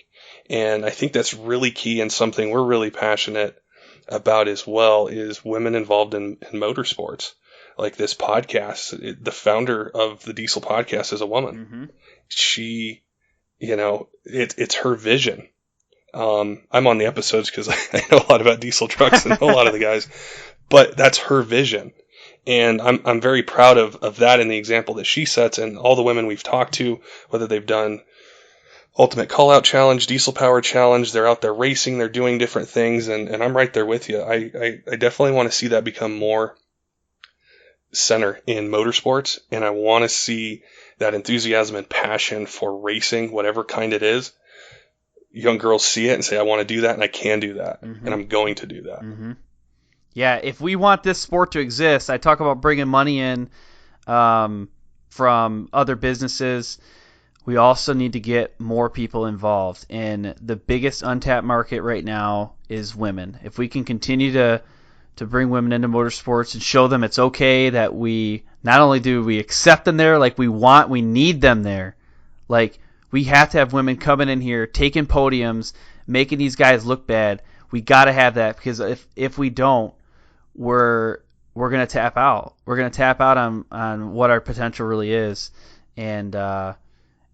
And I think that's really key, and something we're really passionate about as well, is women involved in motorsports. Like this podcast, the founder of the Diesel podcast is a woman. Mm-hmm. She, it's her vision. I'm on the episodes because I know a lot about diesel trucks and a lot of the guys, but that's her vision. And I'm very proud of that and the example that she sets, and all the women we've talked to, whether they've done Ultimate Call Out Challenge, Diesel Power Challenge, they're out there racing, they're doing different things, and I'm right there with you. I definitely want to see that become more center in motorsports, and I want to see that enthusiasm and passion for racing, whatever kind it is. Young girls see it and say, I want to do that, and I can do that, and I'm going to do that. Mm-hmm. Yeah, if we want this sport to exist, I talk about bringing money in from other businesses. We also need to get more people involved. And the biggest untapped market right now is women. If we can continue to bring women into motorsports and show them it's okay that we not only do we accept them there, like we need them there. Like, we have to have women coming in here, taking podiums, making these guys look bad. We got to have that, because if we don't, we're going to tap out. We're going to tap out on what our potential really is. And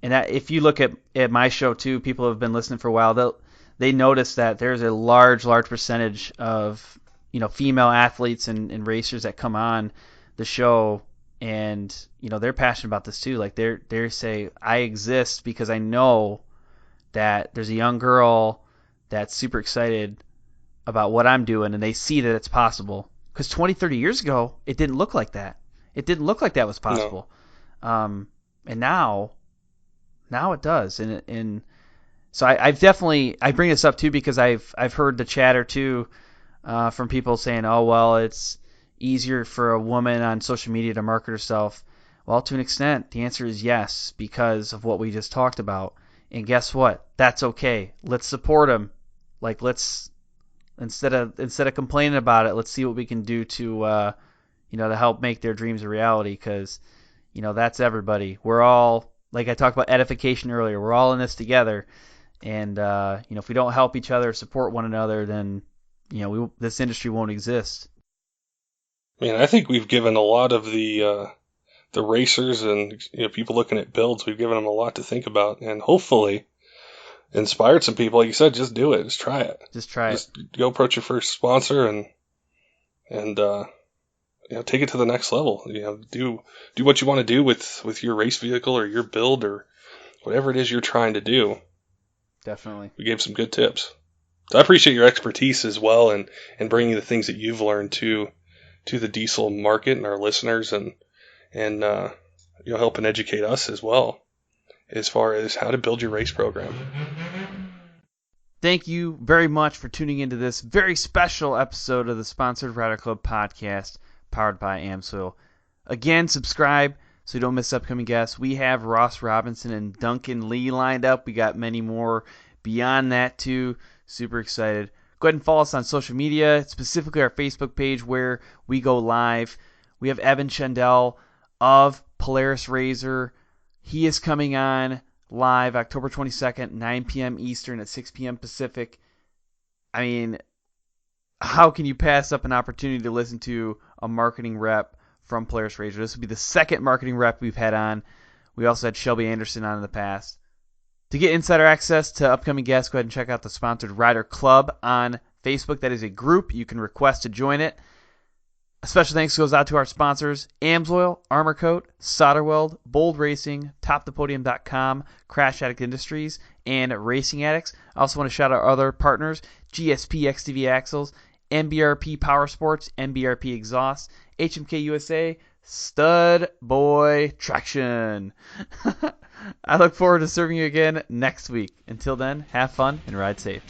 if you look at my show too, people who have been listening for a while, they notice that there's a large percentage of female athletes and racers that come on the show, and they're passionate about this too. Like they say, I exist because I know that there's a young girl that's super excited about what I'm doing, and they see that it's possible. Because 20, 30 years ago, it didn't look like that. It didn't look like that was possible. No. And now it does. And so I bring this up too because I've heard the chatter too from people saying, oh, well, it's easier for a woman on social media to market herself. Well, to an extent, the answer is yes, because of what we just talked about. And guess what? That's okay. Let's support them. Like, let's instead of complaining about it, let's see what we can do to to help make their dreams a reality. Because that's everybody. We're all, like I talked about edification earlier, we're all in this together. And if we don't help each other, support one another, then this industry won't exist. Man, I think we've given a lot of the racers and people looking at builds, we've given them a lot to think about, and hopefully inspired some people. Like you said, just do it. Just try it. Just go approach your first sponsor and take it to the next level. Do what you want to do with your race vehicle or your build or whatever it is you're trying to do. Definitely. We gave some good tips. So I appreciate your expertise as well, and bringing the things that you've learned to the diesel market and our listeners, and helping educate us as well as far as how to build your race program. Thank you very much for tuning into this very special episode of the Sponsored Rider Club podcast, powered by AMSOIL. Again, subscribe so you don't miss upcoming guests. We have Ross Robinson and Duncan Lee lined up. We got many more beyond that too. Super excited. Go ahead and follow us on social media, specifically our Facebook page where we go live. We have Evan Shendell of Polaris Razor. He is coming on live October 22nd, 9 p.m. Eastern at 6 p.m. Pacific. I mean, how can you pass up an opportunity to listen to a marketing rep from Polaris Razor? This will be the second marketing rep we've had on. We also had Shelby Anderson on in the past. To get insider access to upcoming guests, go ahead and check out the Sponsored Rider Club on Facebook. That is a group. You can request to join it. A special thanks goes out to our sponsors, AMSOIL, Armor Coat, SolderWeld, Bold Racing, TopThePodium.com, Crash Addict Industries, and Racing Addix. I also want to shout out our other partners, GSP XTV Axles, MBRP Power Sports, MBRP Exhaust, HMK USA, Stud Boy Traction. I look forward to serving you again next week. Until then, have fun and ride safe.